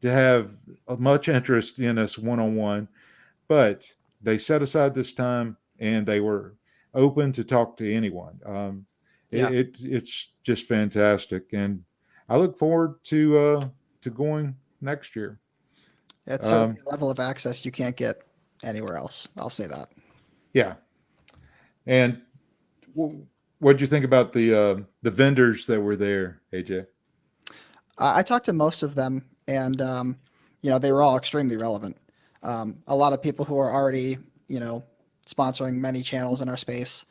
to have much interest in us one-on-one, but they set aside this time and they were open to talk to anyone. It's just fantastic, and I look forward to going next year. It's a level of access you can't get anywhere else. I'll say that. Yeah. And what did you think about the vendors that were there, AJ? I talked to most of them, and you know, they were all extremely relevant. A lot of people who are already, you know, sponsoring many channels in our space.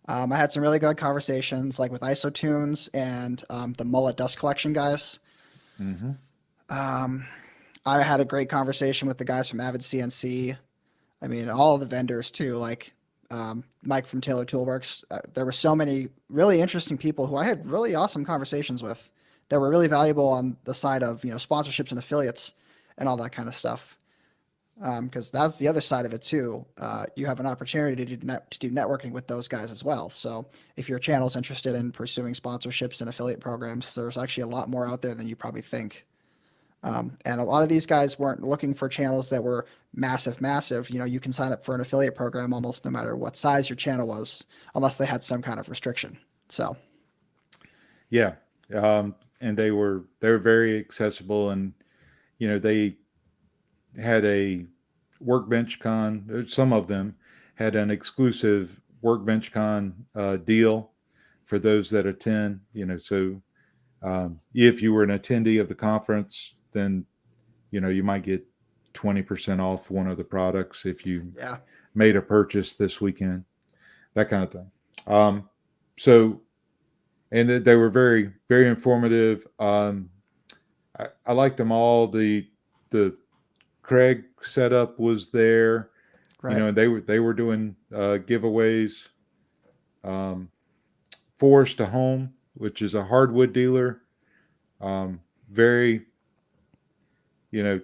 I had some really good conversations, like with IsoTunes and the Mullet Dust Collection guys. Mm-hmm. I had a great conversation with the guys from Avid CNC. I mean, all of the vendors too, like Mike from Taylor Toolworks. There were so many really interesting people who I had really awesome conversations with that were really valuable on the side of, you know, sponsorships and affiliates and all that kind of stuff. Because that's the other side of it too. You have an opportunity to do networking with those guys as well. So if your channel's interested in pursuing sponsorships and affiliate programs, there's actually a lot more out there than you probably think. And a lot of these guys weren't looking for channels that were massive. You know, you can sign up for an affiliate program almost no matter what size your channel was, unless they had some kind of restriction. So, yeah, and they were very accessible, and you know, they had a WorkBenchCon. Some of them had an exclusive WorkBenchCon deal for those that attend. You know, so if you were an attendee of the conference, then, you know, you might get 20% off one of the products if you made a purchase this weekend, that kind of thing. So, and they were very, very informative. I liked them all. The Craig setup was there, right. You know, and they were doing giveaways. Forest to Home, which is a hardwood dealer, very, you know,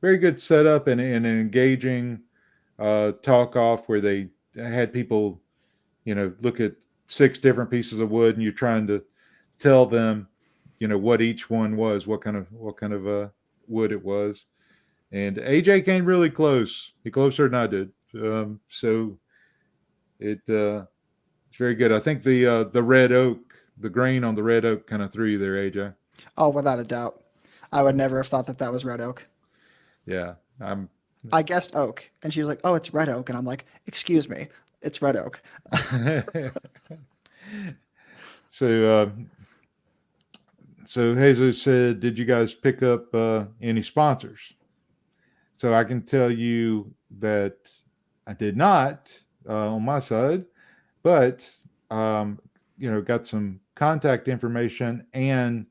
very good setup and an engaging talk off where they had people, you know, look at 6 different pieces of wood, and you're trying to tell them, you know, what each one was, what kind of wood it was. And AJ came really close. He closer than I did. So it's very good. I think the red oak, the grain on the red oak kind of threw you there, AJ. Oh, without a doubt. I would never have thought that was red oak. Yeah. I guessed oak, and she was like, "Oh, it's red oak." And I'm like, "Excuse me, it's red oak." So, so Jesus said, "Did you guys pick up any sponsors?" So I can tell you that I did not on my side, but um, got some contact information and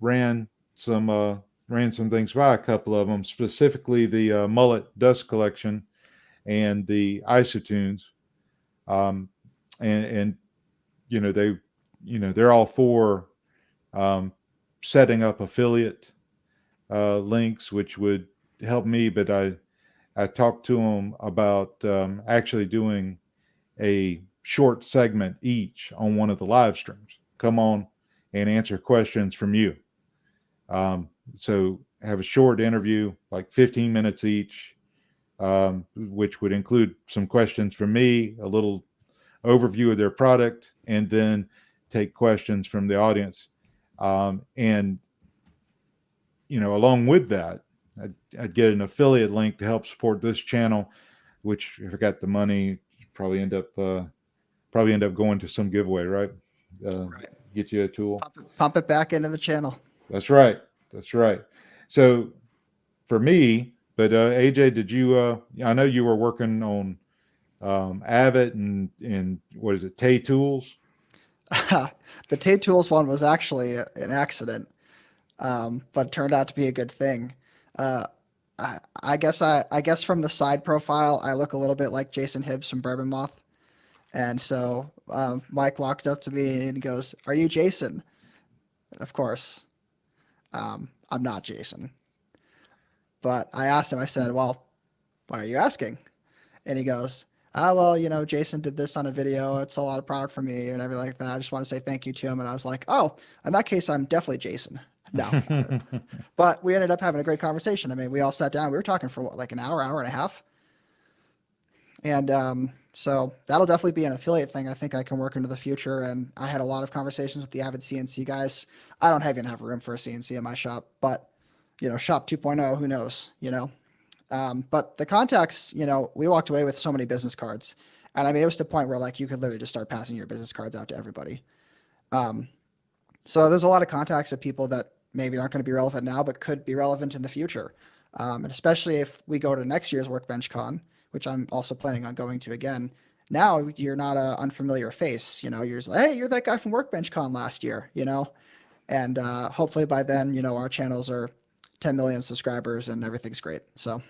ran some uh, ran some things by a couple of them, specifically the Mullet Dust Collection and the Isotunes, um, and they're all for um, setting up affiliate links, which would help me. But I talked to them about actually doing a short segment each on one of the live streams. Come on and answer questions from you. So have a short interview, like 15 minutes each, which would include some questions from me, a little overview of their product, and then take questions from the audience. And along with that, I'd get an affiliate link to help support this channel, which if I got the money, probably end up going to some giveaway, right? Right. Get you a tool. Pump it back into the channel. That's right. That's right. So for me, but AJ, did you? I know you were working on Avid and what is it, Tay Tools? The Tay Tools one was actually an accident, but turned out to be a good thing. I guess from the side profile, I look a little bit like Jason Hibbs from Bourbon Moth. And so Mike walked up to me and goes, "Are you Jason?" And of course, I'm not Jason. But I asked him, I said, "Well, why are you asking?" And he goes, well, Jason did this on a video. It's a lot of product for me and everything like that. I just want to say thank you to him. And I was like, oh, in that case, I'm definitely Jason. No. But we ended up having a great conversation. I mean, we all sat down. We were talking for like an hour and a half. And so that'll definitely be an affiliate thing I think I can work into the future. And I had a lot of conversations with the Avid CNC guys. I don't even have room for a CNC in my shop, but, shop 2.0, who knows, But the contacts, we walked away with so many business cards. And I mean, it was to the point where like you could literally just start passing your business cards out to everybody. So there's a lot of contacts of people that maybe aren't going to be relevant now, but could be relevant in the future. And especially if we go to next year's WorkBenchCon, which I'm also planning on going to again. Now you're not an unfamiliar face, you're just like, hey, you're that guy from WorkBenchCon last year, and hopefully by then, our channels are 10 million subscribers and everything's great. So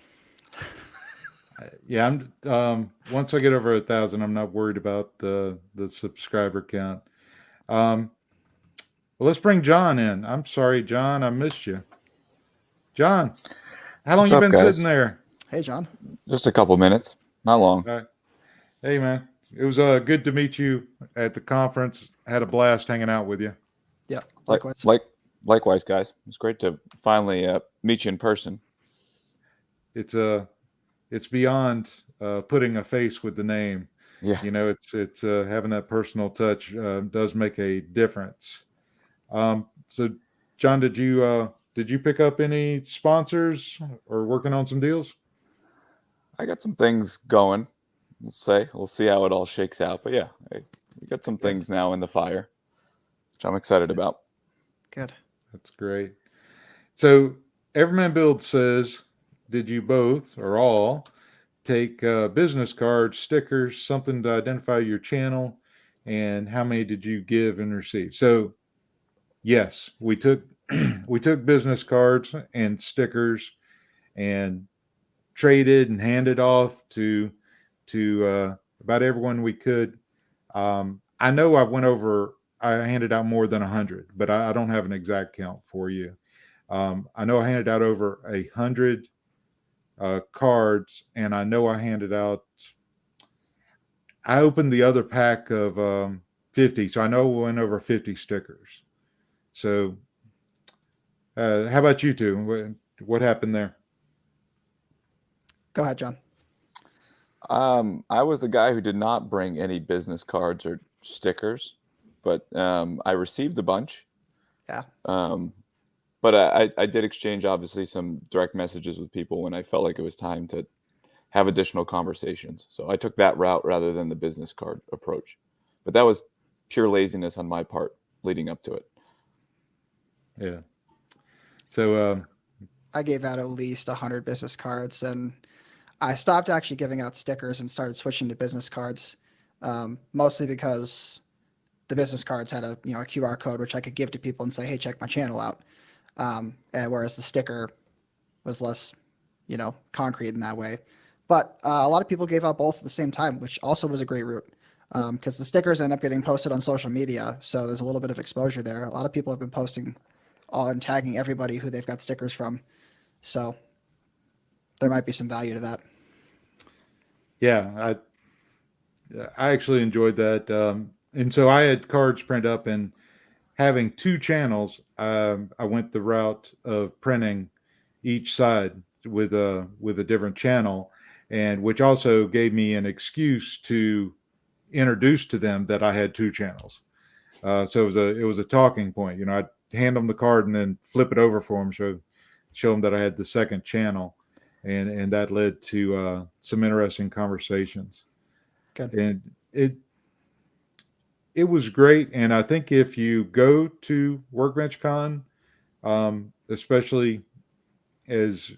yeah, I'm once I get over 1,000, I'm not worried about the subscriber count. Well, let's bring John in. I'm sorry, John, I missed you. John, how long What's you up, been guys? sitting there? Hey, John. Just a couple minutes, not long. All right. Hey, man, it was good to meet you at the conference. Had a blast hanging out with you. Yeah, likewise. Likewise, guys. It's great to finally meet you in person. It's beyond putting a face with the name. Yeah. It's having that personal touch does make a difference. So, John, did you pick up any sponsors or working on some deals? I got some things going. We'll see how it all shakes out. But yeah, we got some things now in the fire, which I'm excited about. Good. That's great. So Everman Build says, did you both or all take business cards, stickers, something to identify your channel, and how many did you give and receive? So yes, we took business cards and stickers and traded and handed off to about everyone we could. I know I handed out more than 100, but I don't have an exact count for you. I know I handed out over 100 cards, and I know I opened the other pack of 50, so I know we went over 50 stickers. So how about you two? What happened there? Go ahead, John. I was the guy who did not bring any business cards or stickers, but I received a bunch. Yeah. But I did exchange, obviously, some direct messages with people when I felt like it was time to have additional conversations. So I took that route rather than the business card approach. But that was pure laziness on my part leading up to it. Yeah. So I gave out at least 100 business cards, and I stopped actually giving out stickers and started switching to business cards, mostly because the business cards had a QR code which I could give to people and say, hey, check my channel out. And whereas the sticker was less, concrete in that way. But a lot of people gave out both at the same time, which also was a great route, because the stickers end up getting posted on social media. So there's a little bit of exposure there. A lot of people have been posting and tagging everybody who they've got stickers from. So there might be some value to that. yeah, I actually enjoyed that. And so I had cards print up, and having two channels, I went the route of printing each side with a different channel, and which also gave me an excuse to introduce to them that I had two channels. So it was a talking point. I'd hand them the card and then flip it over for them, show them that I had the second channel, and that led to some interesting conversations. Good. And it was great. And I think if you go to WorkBenchCon, especially as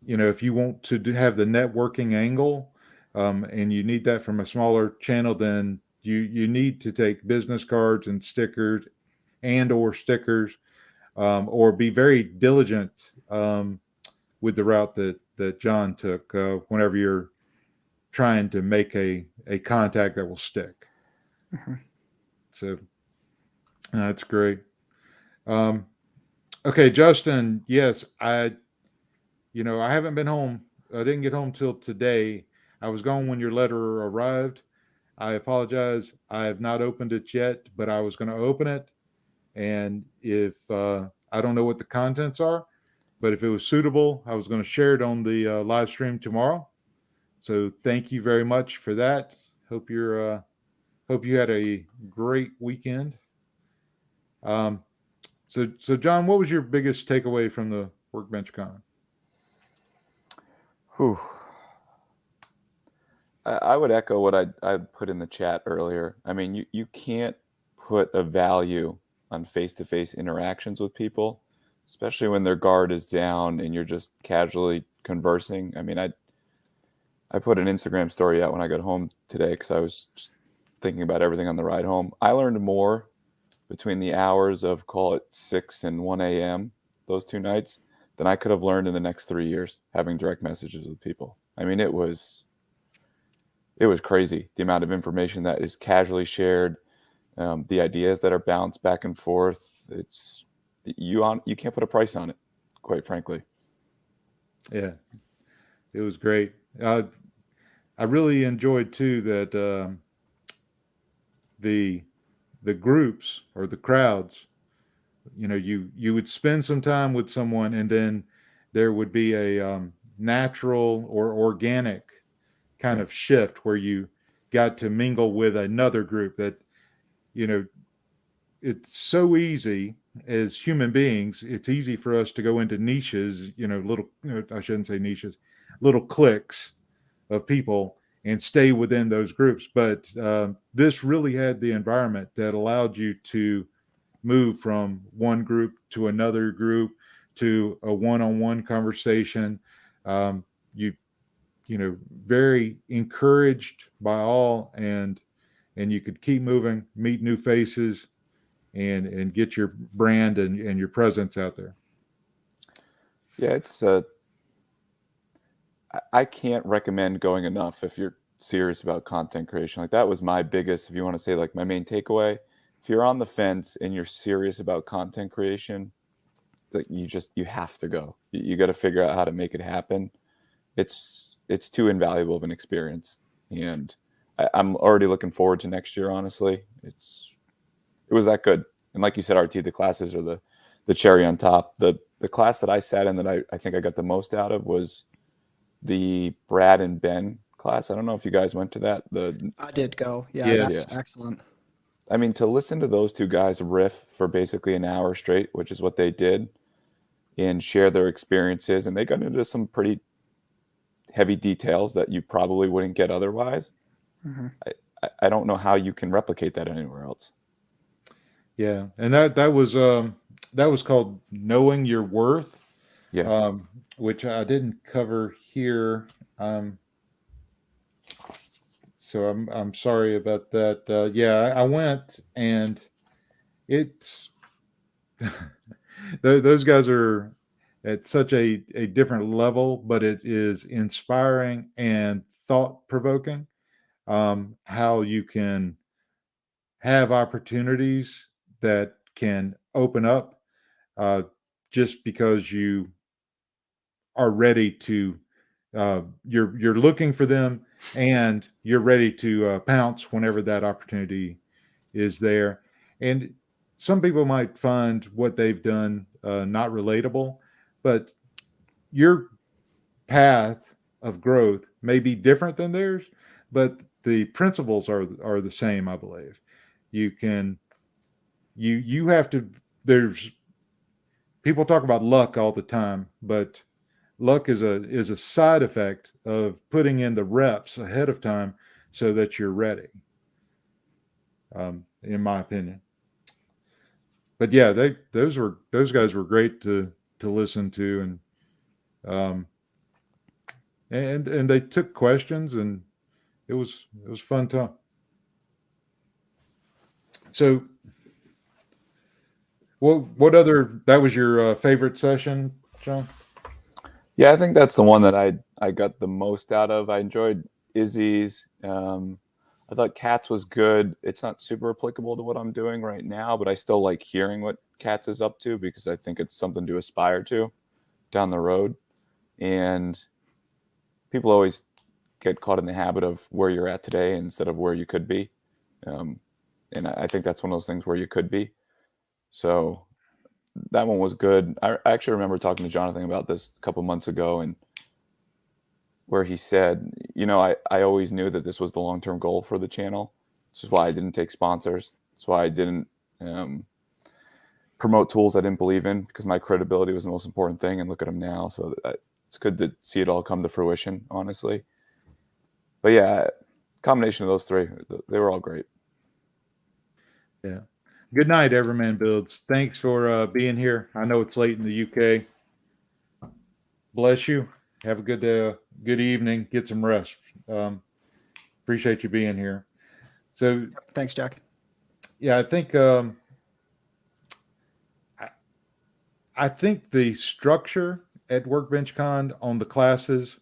if you want to have the networking angle, and you need that from a smaller channel, then you need to take business cards and stickers or stickers, or be very diligent with the route that John took whenever you're trying to make a contact that will stick. Mm-hmm. So that's great. Okay, Justin. Yes, I haven't been home. I didn't get home till today. I was gone when your letter arrived. I apologize. I have not opened it yet, but I was going to open it. And if I don't know what the contents are, but if it was suitable, I was going to share it on the live stream tomorrow. So thank you very much for that. Hope you had a great weekend. So John, what was your biggest takeaway from the WorkBenchCon? Whew. I would echo what I put in the chat earlier. I mean, you can't put a value on face-to-face interactions with people, especially when their guard is down and you're just casually conversing. I mean, I put an Instagram story out when I got home today because I was just thinking about everything on the ride home. I learned more between the hours of, call it 6 and 1 a.m. those 2 nights than I could have learned in the next 3 years having direct messages with people. I mean, it was crazy, the amount of information that is casually shared, the ideas that are bounced back and forth. You can't put a price on it, quite frankly. Yeah, it was great. I really enjoyed too that the groups or the crowds, you would spend some time with someone, and then there would be a natural or organic kind of shift where you got to mingle with another group that, it's so easy as human beings. It's easy for us to go into niches, little, I shouldn't say niches, little cliques of people and stay within those groups. But this really had the environment that allowed you to move from one group to another group to a one-on-one conversation. Very encouraged by all, and you could keep moving, meet new faces, and get your brand and your presence out there. Yeah, it's I can't recommend going enough if you're serious about content creation. Like, that was my biggest, if you want to say, like, my main takeaway. If you're on the fence and you're serious about content creation, like, you have to go. You got to figure out how to make it happen. It's too invaluable of an experience, and I'm already looking forward to next year. Honestly, it was that good. And like you said, RT, the classes are the cherry on top. The class that I sat in that I think I got the most out of was the Brad and Ben class. I don't know if you guys went to that. I did go. Yeah, Yes. that's excellent. I mean, to listen to those two guys riff for basically an hour straight, which is what they did, and share their experiences, and they got into some pretty heavy details that you probably wouldn't get otherwise. Mm-hmm. I don't know how you can replicate that anywhere else. Yeah, and that was called Knowing Your Worth, Yeah. which I didn't cover here. So I'm sorry about that. Yeah, I went, and it's those guys are at such a different level, but it is inspiring and thought provoking. How you can have opportunities that can open up uh, just because you are ready to you're looking for them, and you're ready to pounce whenever that opportunity is there. And some people might find what they've done not relatable, but your path of growth may be different than theirs, but the principles are the same, I believe. You can you have to there's people talk about luck all the time, but luck is a side effect of putting in the reps ahead of time so that you're ready. In my opinion. But yeah, those guys were great to listen to, um, and they took questions, and it was fun time. So what other that was your favorite session, John? Yeah, I think that's the one that I got the most out of. I enjoyed Izzy's. I thought Katz was good. It's not super applicable to what I'm doing right now, but I still like hearing what Katz is up to because I think it's something to aspire to down the road. And people always get caught in the habit of where you're at today instead of where you could be. And I think that's one of those things where you could be. So that one was good. I actually remember talking to Jonathan about this a couple months ago, and where he said, I always knew that this was the long-term goal for the channel. This is why I didn't take sponsors. That's why I didn't promote tools I didn't believe in, because my credibility was the most important thing. And look at them now. So it's good to see it all come to fruition, honestly. But yeah, combination of those three, they were all great. Yeah. Good night, Everman Builds. Thanks for being here. I know it's late in the UK. Bless you. Have a good evening. Get some rest. Appreciate you being here. So Thanks, Jack. yeah, I think the structure at WorkBenchCon on the classes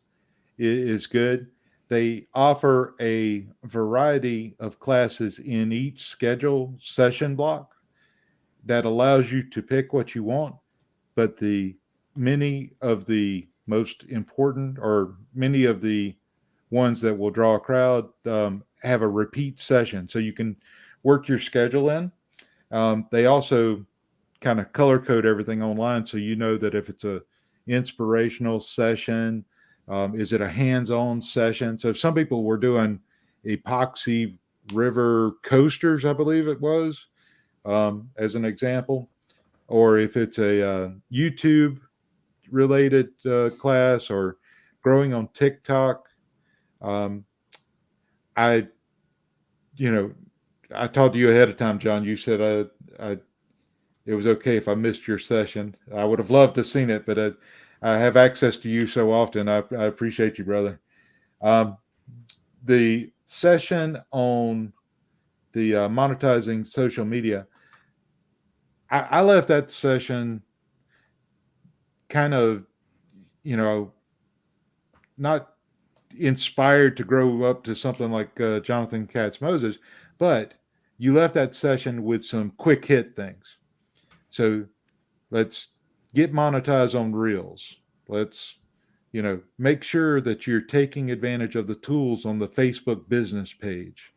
is good. They offer a variety of classes in each schedule session block that allows you to pick what you want, but many of the most important, or many of the ones that will draw a crowd, have a repeat session, so you can work your schedule in. They also kind of color code everything online, so you know that if it's a inspirational session, is it a hands-on session? So some people were doing epoxy river coasters, I believe it was, as an example, or if it's a YouTube related class, or growing on TikTok. I talked to you ahead of time, John. You said it was okay if I missed your session. I would have loved to have seen it, but I have access to you so often. I appreciate you, brother. The session on the monetizing social media, I left that session kind of, not inspired to grow up to something like Jonathan Katz-Moses, but you left that session with some quick hit things. So let's get monetized on Reels. Let's, make sure that you're taking advantage of the tools on the Facebook business page.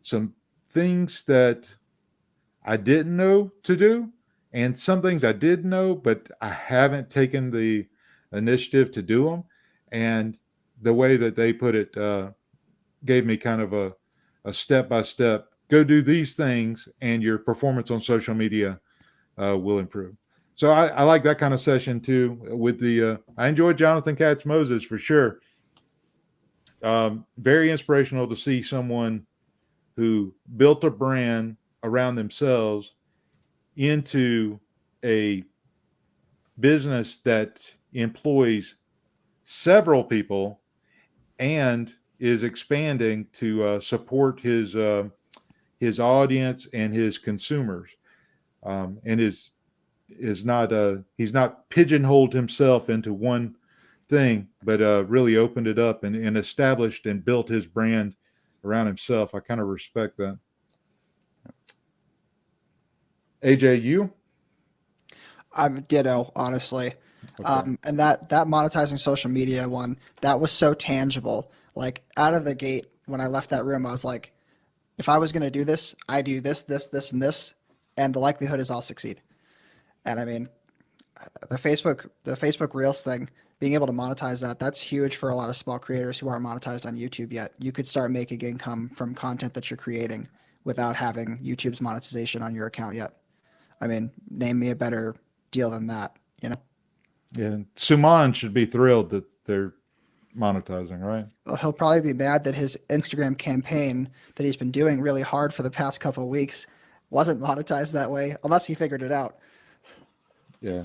Some things that I didn't know to do, and some things I did know, but I haven't taken the initiative to do them. And the way that they put it gave me kind of a step-by-step, go do these things, and your performance on social media will improve. So I like that kind of session too. With I enjoyed Jonathan Katz-Moses for sure. very inspirational to see someone who built a brand around themselves into a business that employs several people and is expanding to support his audience and his consumers, and is not he's not pigeonholed himself into one thing, but really opened it up and established and built his brand around himself. I kind of respect that. AJ, you? I'm ditto, honestly. Okay. And that monetizing social media one, that was so tangible. Like out of the gate, when I left that room, I was like, if I was going to do this, I do this, and this, and the likelihood is I'll succeed. And I mean, the Facebook Reels thing, being able to monetize that, that's huge for a lot of small creators who aren't monetized on YouTube yet. You could start making income from content that you're creating without having YouTube's monetization on your account yet. I mean, name me a better deal than that, you know? Yeah. Suman should be thrilled that they're monetizing, right? Well, he'll probably be mad that his Instagram campaign that he's been doing really hard for the past couple of weeks wasn't monetized that way, unless he figured it out. Yeah.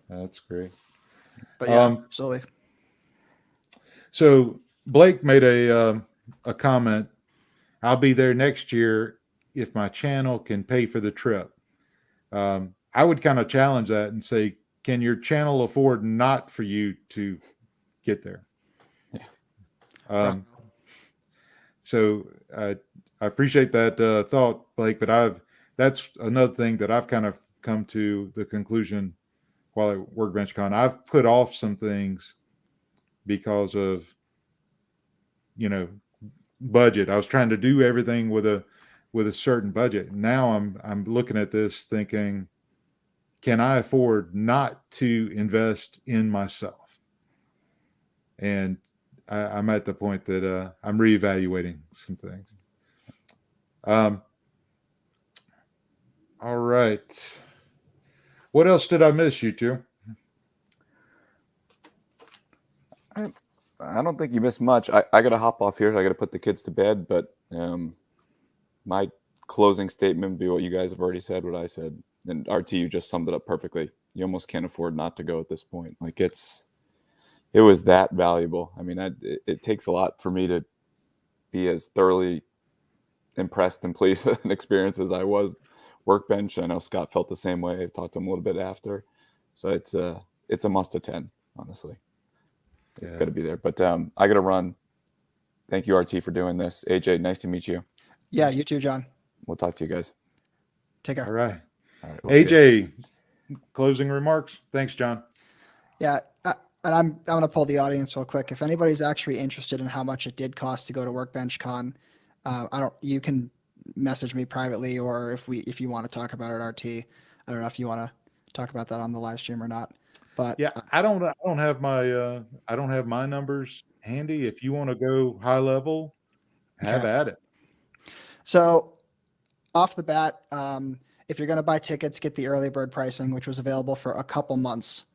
That's great. But yeah, absolutely. So Blake made a comment. I'll be there next year if my channel can pay for the trip. I would kind of challenge that and say, can your channel afford not for you to get there? Yeah. So I appreciate that thought, Blake, but that's another thing that I've kind of come to the conclusion while at WorkBenchCon. I've put off some things because of, budget. I was trying to do everything with a certain budget. Now I'm looking at this thinking, can I afford not to invest in myself? And I'm at the point that I'm reevaluating some things. All right. What else did I miss, you two? I don't think you missed much. I got to hop off here. I got to put the kids to bed, but my closing statement would be what you guys have already said, what I said. And RT, you just summed it up perfectly. You almost can't afford not to go at this point. Like it was that valuable. I mean, it takes a lot for me to be as thoroughly impressed and pleased with an experience as I was Workbench. I know Scott felt the same way. I've talked to him a little bit after. So it's a must attend, honestly. Yeah. Got to be there. But I got to run. Thank you, RT, for doing this. AJ, nice to meet you. Yeah, you too, John. We'll talk to you guys. Take care. All right. We'll AJ, closing remarks. Thanks, John. Yeah, and I'm going to pull the audience real quick. If anybody's actually interested in how much it did cost to go to WorkBenchCon, you can message me privately, or if you want to talk about it, RT. I don't know if you want to talk about that on the live stream or not. But yeah, I don't have my numbers handy. If you want to go high level, have at it. So off the bat, if you're going to buy tickets, get the early bird pricing, which was available for a couple months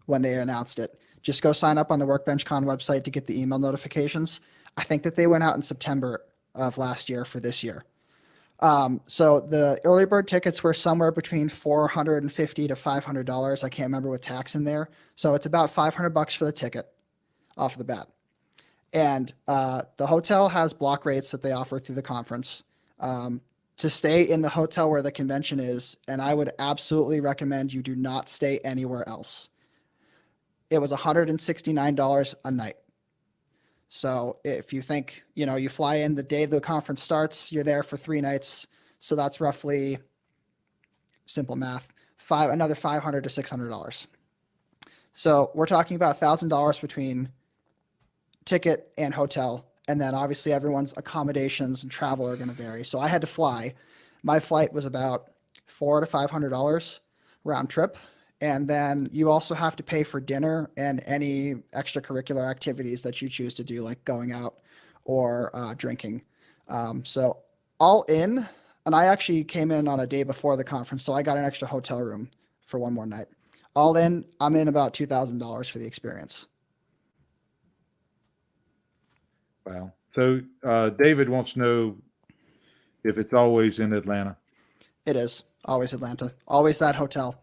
when they announced it. Just go sign up on the WorkBenchCon website to get the email notifications. I think that they went out in September of last year for this year. So the early bird tickets were somewhere between $450 to $500. I can't remember with tax in there. So it's about $500 for the ticket off the bat. And the hotel has block rates that they offer through the conference to stay in the hotel where the convention is. And I would absolutely recommend you do not stay anywhere else. It was $169 a night. So if you think, you fly in the day the conference starts, you're there for 3 nights. So that's roughly, simple math, another $500 to $600. So we're talking about $1,000 between ticket and hotel. And then obviously everyone's accommodations and travel are going to vary. So I had to fly. My flight was about $400 to $500 round trip. And then you also have to pay for dinner and any extracurricular activities that you choose to do, like going out or drinking. So all in, and I actually came in on a day before the conference, so I got an extra hotel room for one more night. All in, I'm in about $2,000 for the experience. Wow. So David wants to know if it's always in Atlanta. It is always Atlanta, always that hotel.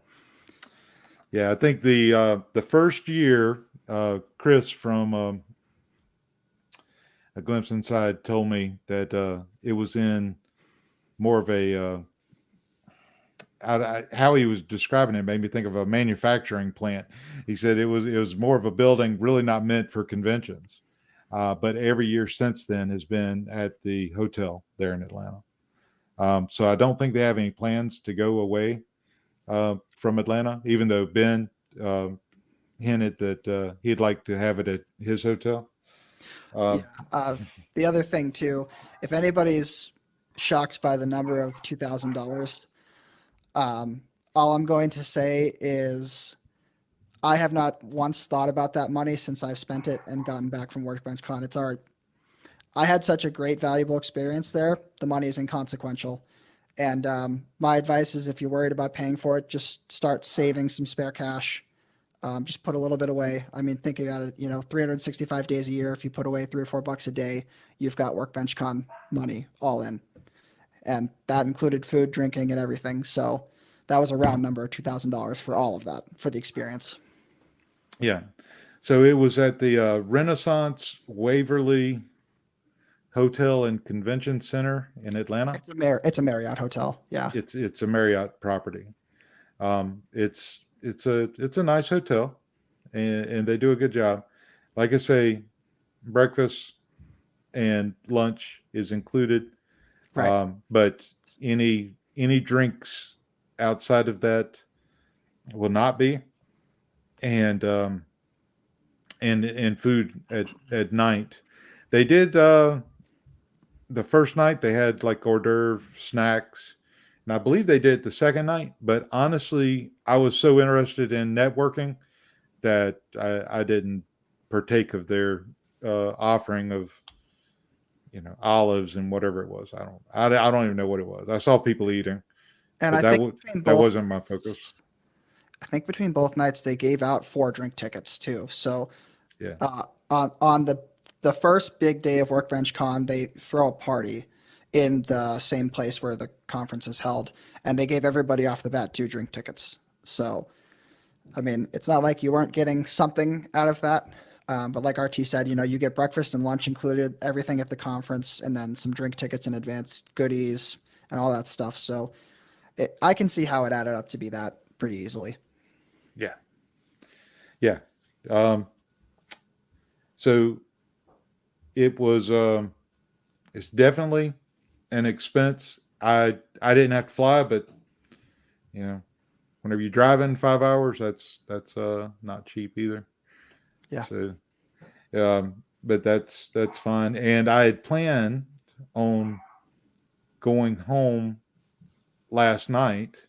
Yeah, I think the first year, Chris from A Glimpse Inside told me that it was in more of a how he was describing it made me think of a manufacturing plant. He said it was more of a building really not meant for conventions, but every year since then has been at the hotel there in Atlanta. So I don't think they have any plans to go away from Atlanta, even though Ben hinted that he'd like to have it at his hotel. Yeah. The other thing too, if anybody's shocked by the number of $2,000, all I'm going to say is I have not once thought about that money since I've spent it and gotten back from WorkBenchCon. I had such a great, valuable experience there. The money is inconsequential. And my advice is if you're worried about paying for it, just start saving some spare cash. Just put a little bit away. I mean, thinking about it, 365 days a year, if you put away $3 or $4 a day, you've got WorkBenchCon money all in. And that included food, drinking, and everything. So that was a round number, $2,000 for all of that, for the experience. Yeah. So it was at the Renaissance Waverly Hotel and Convention Center in Atlanta. It's a Marriott hotel. Yeah. It's a Marriott property. It's a nice hotel, and they do a good job. Like I say, breakfast and lunch is included. Right. But any drinks outside of that will not be, and food at night. They did the first night they had like hors d'oeuvre snacks, and I believe they did the second night. But honestly, I was so interested in networking that I didn't partake of their offering of olives and whatever it was. I don't even know what it was. I saw people eating, And but I think that wasn't my focus. I think between both nights they gave out 4 drink tickets too. So Yeah. On the first big day of WorkBenchCon, they throw a party in the same place where the conference is held, and they gave everybody off the bat 2 drink tickets. So, I mean, it's not like you weren't getting something out of that. But like RT said, you get breakfast and lunch included, everything at the conference, and then some drink tickets in advance, goodies, and all that stuff. So I can see how it added up to be that pretty easily. Yeah. Yeah. So it was, it's definitely an expense. I didn't have to fly, but whenever you're driving 5 hours, that's not cheap either. Yeah. So, but that's fine. And I had planned on going home last night,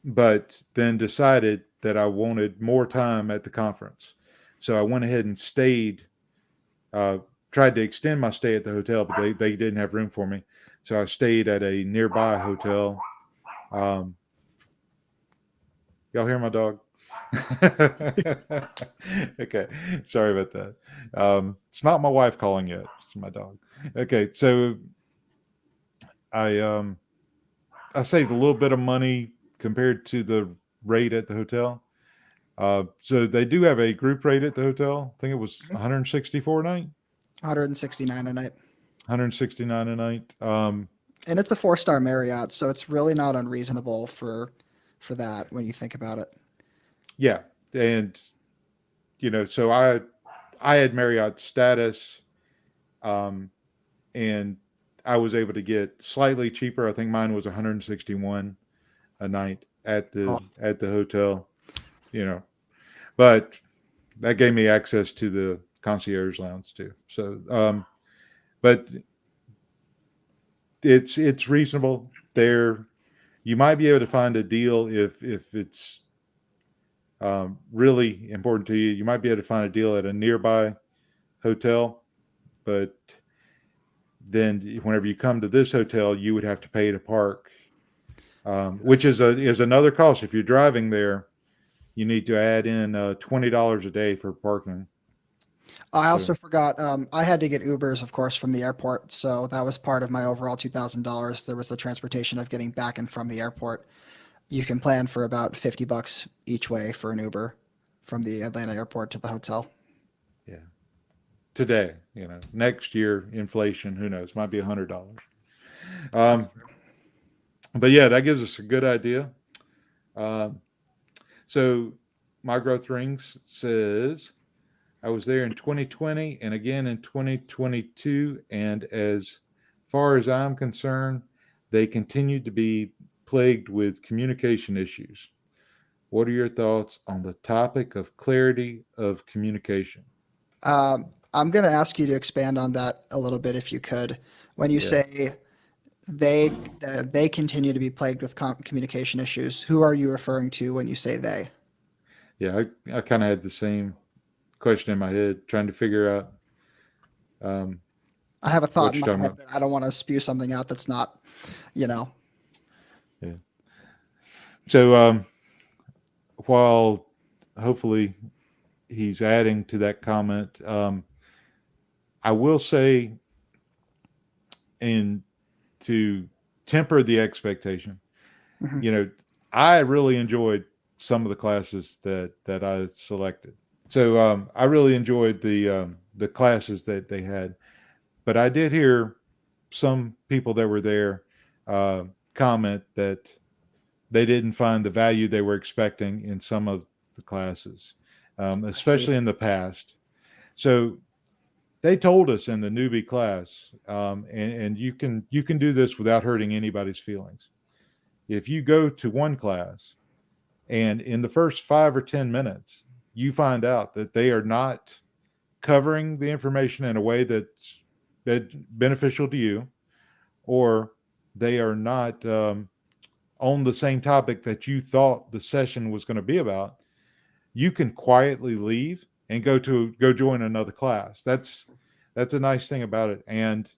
but then decided that I wanted more time at the conference. So I went ahead and stayed, tried to extend my stay at the hotel, but they didn't have room for me. So I stayed at a nearby hotel. Y'all hear my dog? Okay. Sorry about that. It's not my wife calling yet. It's my dog. Okay. So I saved a little bit of money compared to the rate at the hotel. So they do have a group rate at the hotel. I think it was $164 a night. $169 a night. $169 a night. And it's a 4-star Marriott, so it's really not unreasonable for that when you think about it. Yeah. And so I had Marriott status, and I was able to get slightly cheaper. I think mine was $161 a night at the hotel, but that gave me access to the concierge lounge too. So, but it's reasonable there. You might be able to find a deal if it's really important to you. You might be able to find a deal at a nearby hotel, but then whenever you come to this hotel, you would have to pay to park, which is another cost. If you're driving there, you need to add in $20 a day for parking. I So, also forgot, I had to get Ubers, of course, from the airport. So that was part of my overall $2,000. There was the transportation of getting back and from the airport. You can plan for about $50 each way for an Uber from the Atlanta airport to the hotel. yeah. Today, next year, inflation, who knows, might be $100. That's Um, true. but yeah, that gives us a good idea. Um, so my growth rings says I was there in 2020 and again in 2022. And as far as I'm concerned, they continue to be plagued with communication issues. What are your thoughts on the topic of clarity of communication? I'm going to ask you to expand on that a little bit if you could. When you Yeah. say they continue to be plagued with communication issues, who are you referring to when you say they? Yeah. I kind of had the same question in my head, trying to figure out um, I have a thought what in you're my talking head, about. but I don't want to spew something out that's not, you know. Yeah. So while hopefully he's adding to that comment, I will say, and to temper the expectation, Mhm. you know, I really enjoyed some of the classes that I selected. So I really enjoyed the classes that they had, but I did hear some people that were there uh, comment that they didn't find the value they were expecting in some of the classes, I see. especially in the past. So they told us in the newbie class, and you can do this without hurting anybody's feelings. If you go to one class and in the first 5 or 10 minutes you find out that they are not covering the information in a way that's beneficial to you, or they are not on the same topic that you thought the session was going to be about, you can quietly leave and go join another class. That's a nice thing about it. And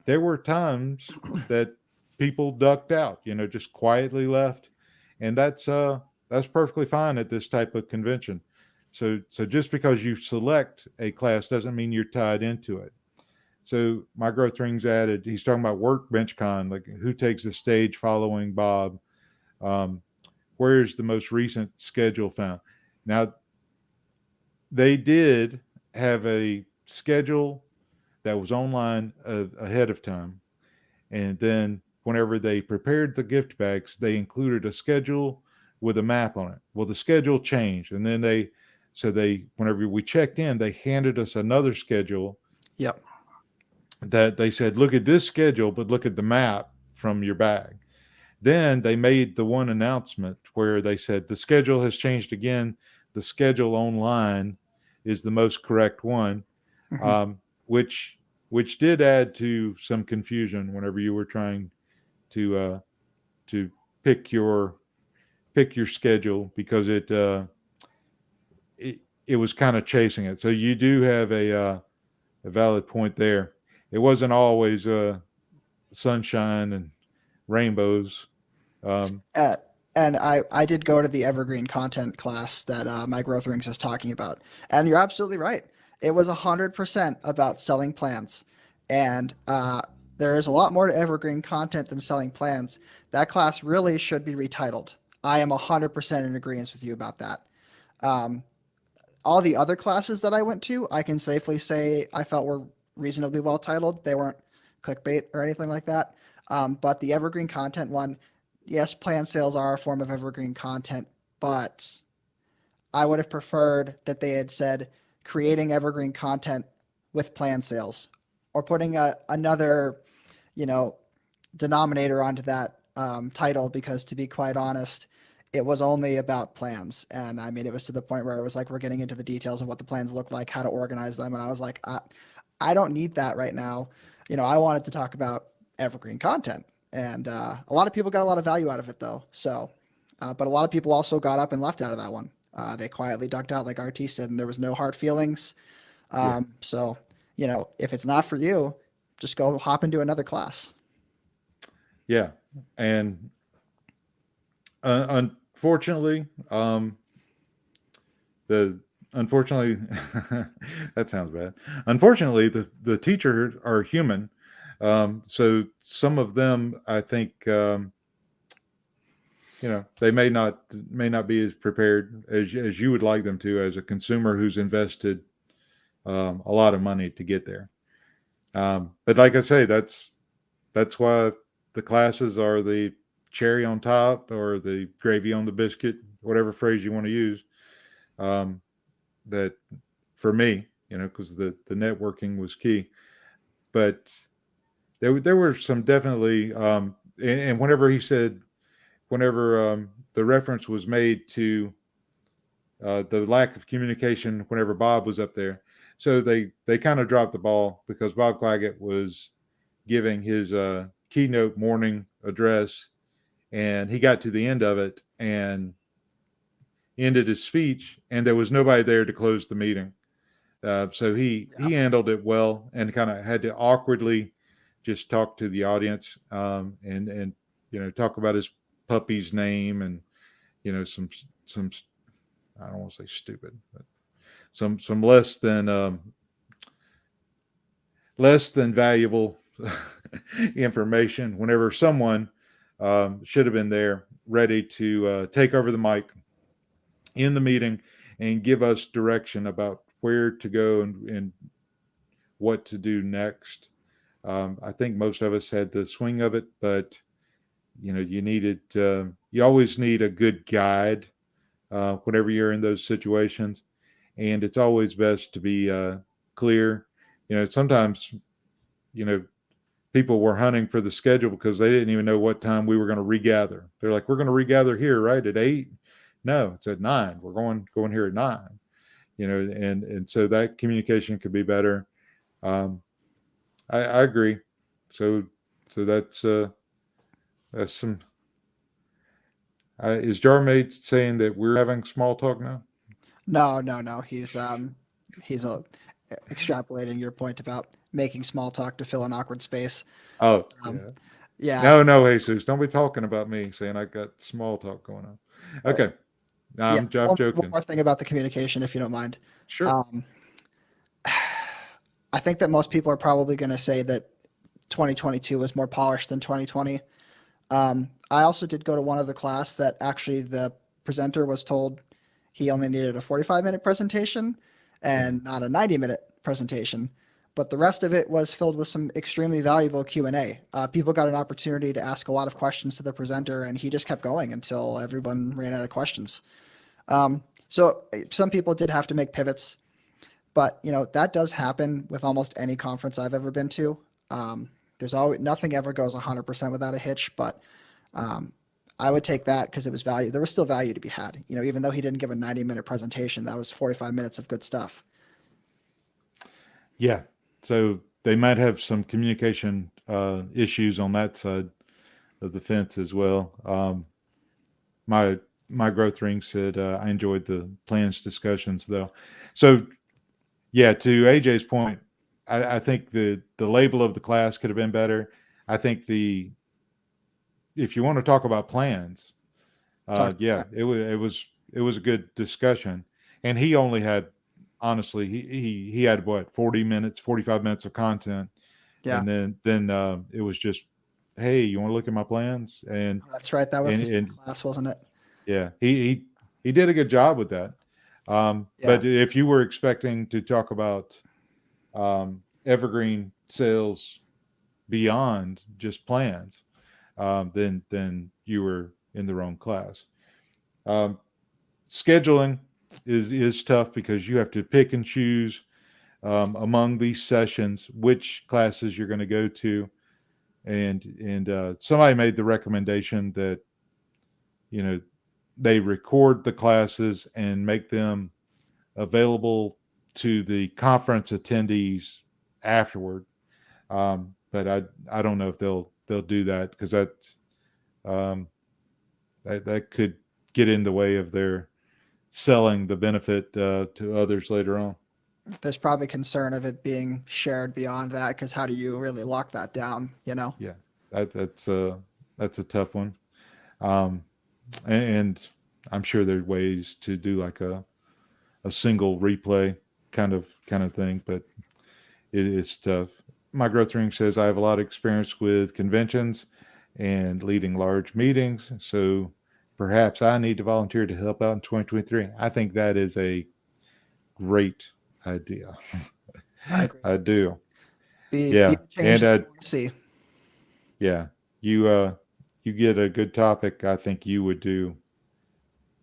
there were times that people ducked out, just quietly left, and that's perfectly fine at this type of convention. So just because you select a class doesn't mean you're tied into it. So my growth rings added. He's talking about WorkBenchCon, like who takes the stage following Bob. Um, where's the most recent schedule found? Now they did have a schedule that was online ahead of time, and then whenever they prepared the gift bags, they included a schedule with a map on it. Well, the schedule changed, and then whenever we checked in, they handed us another schedule Yep. that they said, look at this schedule, but look at the map from your bag. Then they made the one announcement where they said the schedule has changed again. The schedule online is the most correct one, Mhm. um, which which did add to some confusion whenever you were trying to pick your schedule, because it was kind of chasing it. So you do have a valid point there. It wasn't always sunshine and rainbows. Um, Uh, and I did go to the evergreen content class that my growth rings is talking about. And you're absolutely right. It was 100% about selling plans. And there is a lot more to evergreen content than selling plans. That class really should be retitled. I am 100% in agreement with you about that. Um, all the other classes that I went to, I can safely say I felt were reasonably well titled. They weren't clickbait or anything like that. But the evergreen content one, yes, plan sales are a form of evergreen content, but I would have preferred that they had said creating evergreen content with plan sales, or putting another, you know, denominator onto that title, because to be quite honest, it was only about plans. And I mean, it was to the point where it was like, we're getting into the details of what the plans look like, how to organize them. And I was like, I don't need that right now. I wanted to talk about evergreen content. And a lot of people got a lot of value out of it, though. So, but a lot of people also got up and left out of that one. They quietly ducked out, like RT said, and there was no hard feelings. yeah, So, if it's not for you, just go hop into another class. yeah, and unfortunately, the unfortunately, that sounds bad. Unfortunately, the teachers are human. So some of them, I think, they may not be as prepared as you would like them to, as a consumer who's invested a lot of money to get there. But like I say, that's why the classes are the cherry on top or the gravy on the biscuit, whatever phrase you want to use. That for me, because the networking was key. But there were some definitely, and whenever the reference was made to the lack of communication whenever Bob was up there, so they kind of dropped the ball because Bob Clagett was giving his keynote morning address, and he got to the end of it and ended his speech, and there was nobody there to close the meeting. So he handled it well and kind of had to awkwardly just talk to the audience, and talk about his puppy's name and some I don't want to say stupid, but some less than valuable information whenever someone should have been there ready to take over the mic in the meeting and give us direction about where to go and what to do next. I think most of us had the swing of it, but you always need a good guide whenever you're in those situations, and it's always best to be clear. Sometimes people were hunting for the schedule because they didn't even know what time we were going to regather. They're like, we're going to regather here, right, at 8? No, it's at 9. We're going here at 9. And so that communication could be better. I agree. So that's some. Is Jarmate saying that we're having small talk now? No. He's extrapolating your point about making small talk to fill an awkward space. Oh, yeah. No, Jesus, don't be talking about me saying I got small talk going on. Okay. No, I'm joking. One more thing about the communication, if you don't mind. Sure. I think that most people are probably going to say that 2022 was more polished than 2020. I also did go to one other class that actually the presenter was told he only needed a 45-minute presentation and not a 90-minute presentation. But the rest of it was filled with some extremely valuable Q&A. People got an opportunity to ask a lot of questions to the presenter, and he just kept going until everyone ran out of questions. So some people did have to make pivots, but that does happen with almost any conference I've ever been to. There's always nothing ever goes 100% without a hitch, but I would take that because it was value. There was still value to be had. Even though he didn't give a 90-minute presentation, that was 45 minutes of good stuff. Yeah. So they might have some communication issues on that side of the fence as well. My growth ring said I enjoyed the plans discussions though. So yeah, to AJ's point, I think the label of the class could have been better. I think if you want to talk about plans, it was a good discussion, and he only had, honestly, he had 45 minutes of content. Yeah. And then it was just, hey, you want to look at my plans? And that's right. That was the class, wasn't it? Yeah. He did a good job with that. But if you were expecting to talk about evergreen sales beyond just plans, then you were in the wrong class. Scheduling is tough because you have to pick and choose among these sessions which classes you're going to go to, and somebody made the recommendation that they record the classes and make them available to the conference attendees afterward. But I don't know if they'll do that because that could get in the way of their selling the benefit to others later on. There's probably concern of it being shared beyond that, because how do you really lock that down? Yeah, that's a tough one. And I'm sure there's ways to do like a a single replay kind of thing, but it is tough. My growth ring says I have a lot of experience with conventions and leading large meetings, so perhaps I need to volunteer to help out in 2023. I think that is a great idea. I agree. I do. Be Yeah, the change and that you want to see. yeah, you get a good topic. I think you would do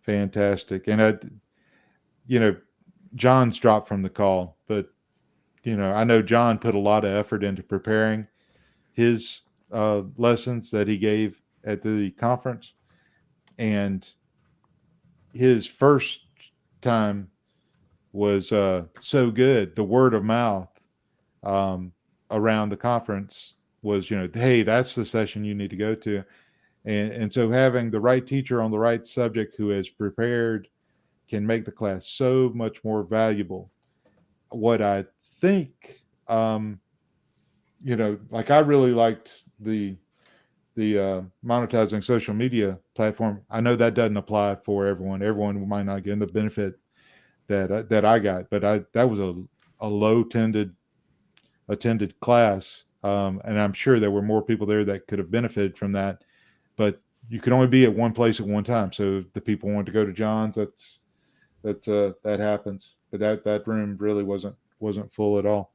fantastic. And John's dropped from the call, but I know John put a lot of effort into preparing his lessons that he gave at the conference, and his first time was so good. The word of mouth around the conference was, hey, that's the session you need to go to. And so having the right teacher on the right subject who has prepared can make the class so much more valuable. What I think, like I really liked the monetizing social media platform. I know that doesn't apply for everyone. Everyone might not get the benefit that I got, but that was a low attended class, and I'm sure there were more people there that could have benefited from that. But you could only be at one place at one time. So if the people wanted to go to John's, that happens. But that room really wasn't full at all.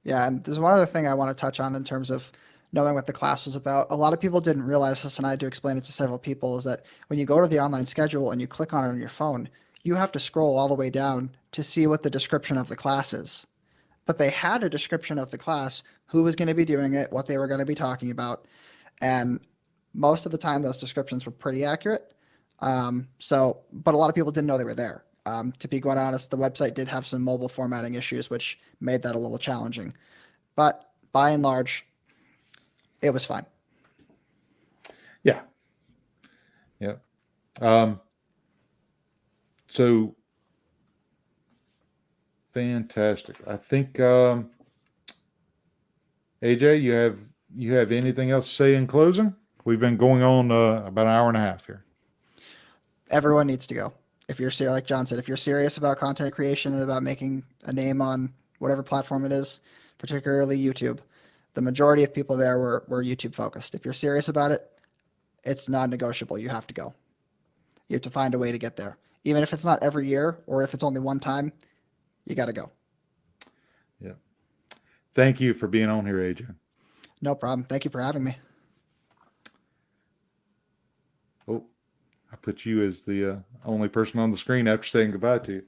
Yeah, and there's one other thing I want to touch on in terms of knowing what the class was about. A lot of people didn't realize this, and I had to explain it to several people, is that when you go to the online schedule and you click on it on your phone, you have to scroll all the way down to see what the description of the class is. But they had a description of the class, who was going to be doing it, what they were going to be talking about, and most of the time those descriptions were pretty accurate. But a lot of people didn't know they were there. To be quite honest, the website did have some mobile formatting issues, which made that a little challenging. But by and large, it was fine. Yeah. Yeah. So fantastic. I think AJ, you have anything else to say in closing? We've been going on about an hour and a half here. Everyone needs to go. If you're serious, like John said, if you're serious about content creation and about making a name on whatever platform it is, particularly YouTube, the majority of people there were YouTube focused. If you're serious about it, it's non-negotiable. You have to go. You have to find a way to get there. Even if it's not every year or if it's only one time, you got to go. Yeah. Thank you for being on here, AJ. No problem. Thank you for having me. Oh, I put you as the only person on the screen after saying goodbye to you.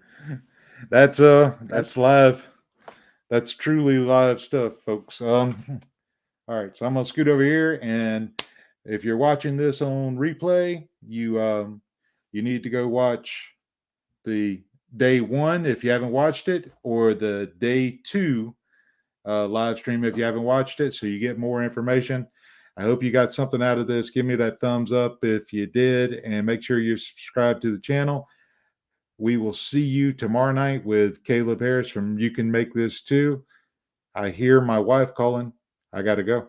That's live. That's truly live stuff, folks. All right, so I'm gonna scoot over here, and if you're watching this on replay, you need to go watch the day one if you haven't watched it, or the day two live stream if you haven't watched it, so you get more information. I hope you got something out of this. Give me that thumbs up if you did, and make sure you subscribe to the channel. We will see you tomorrow night with Caleb Harris from You Can Make This Too. I hear my wife calling. I got to go.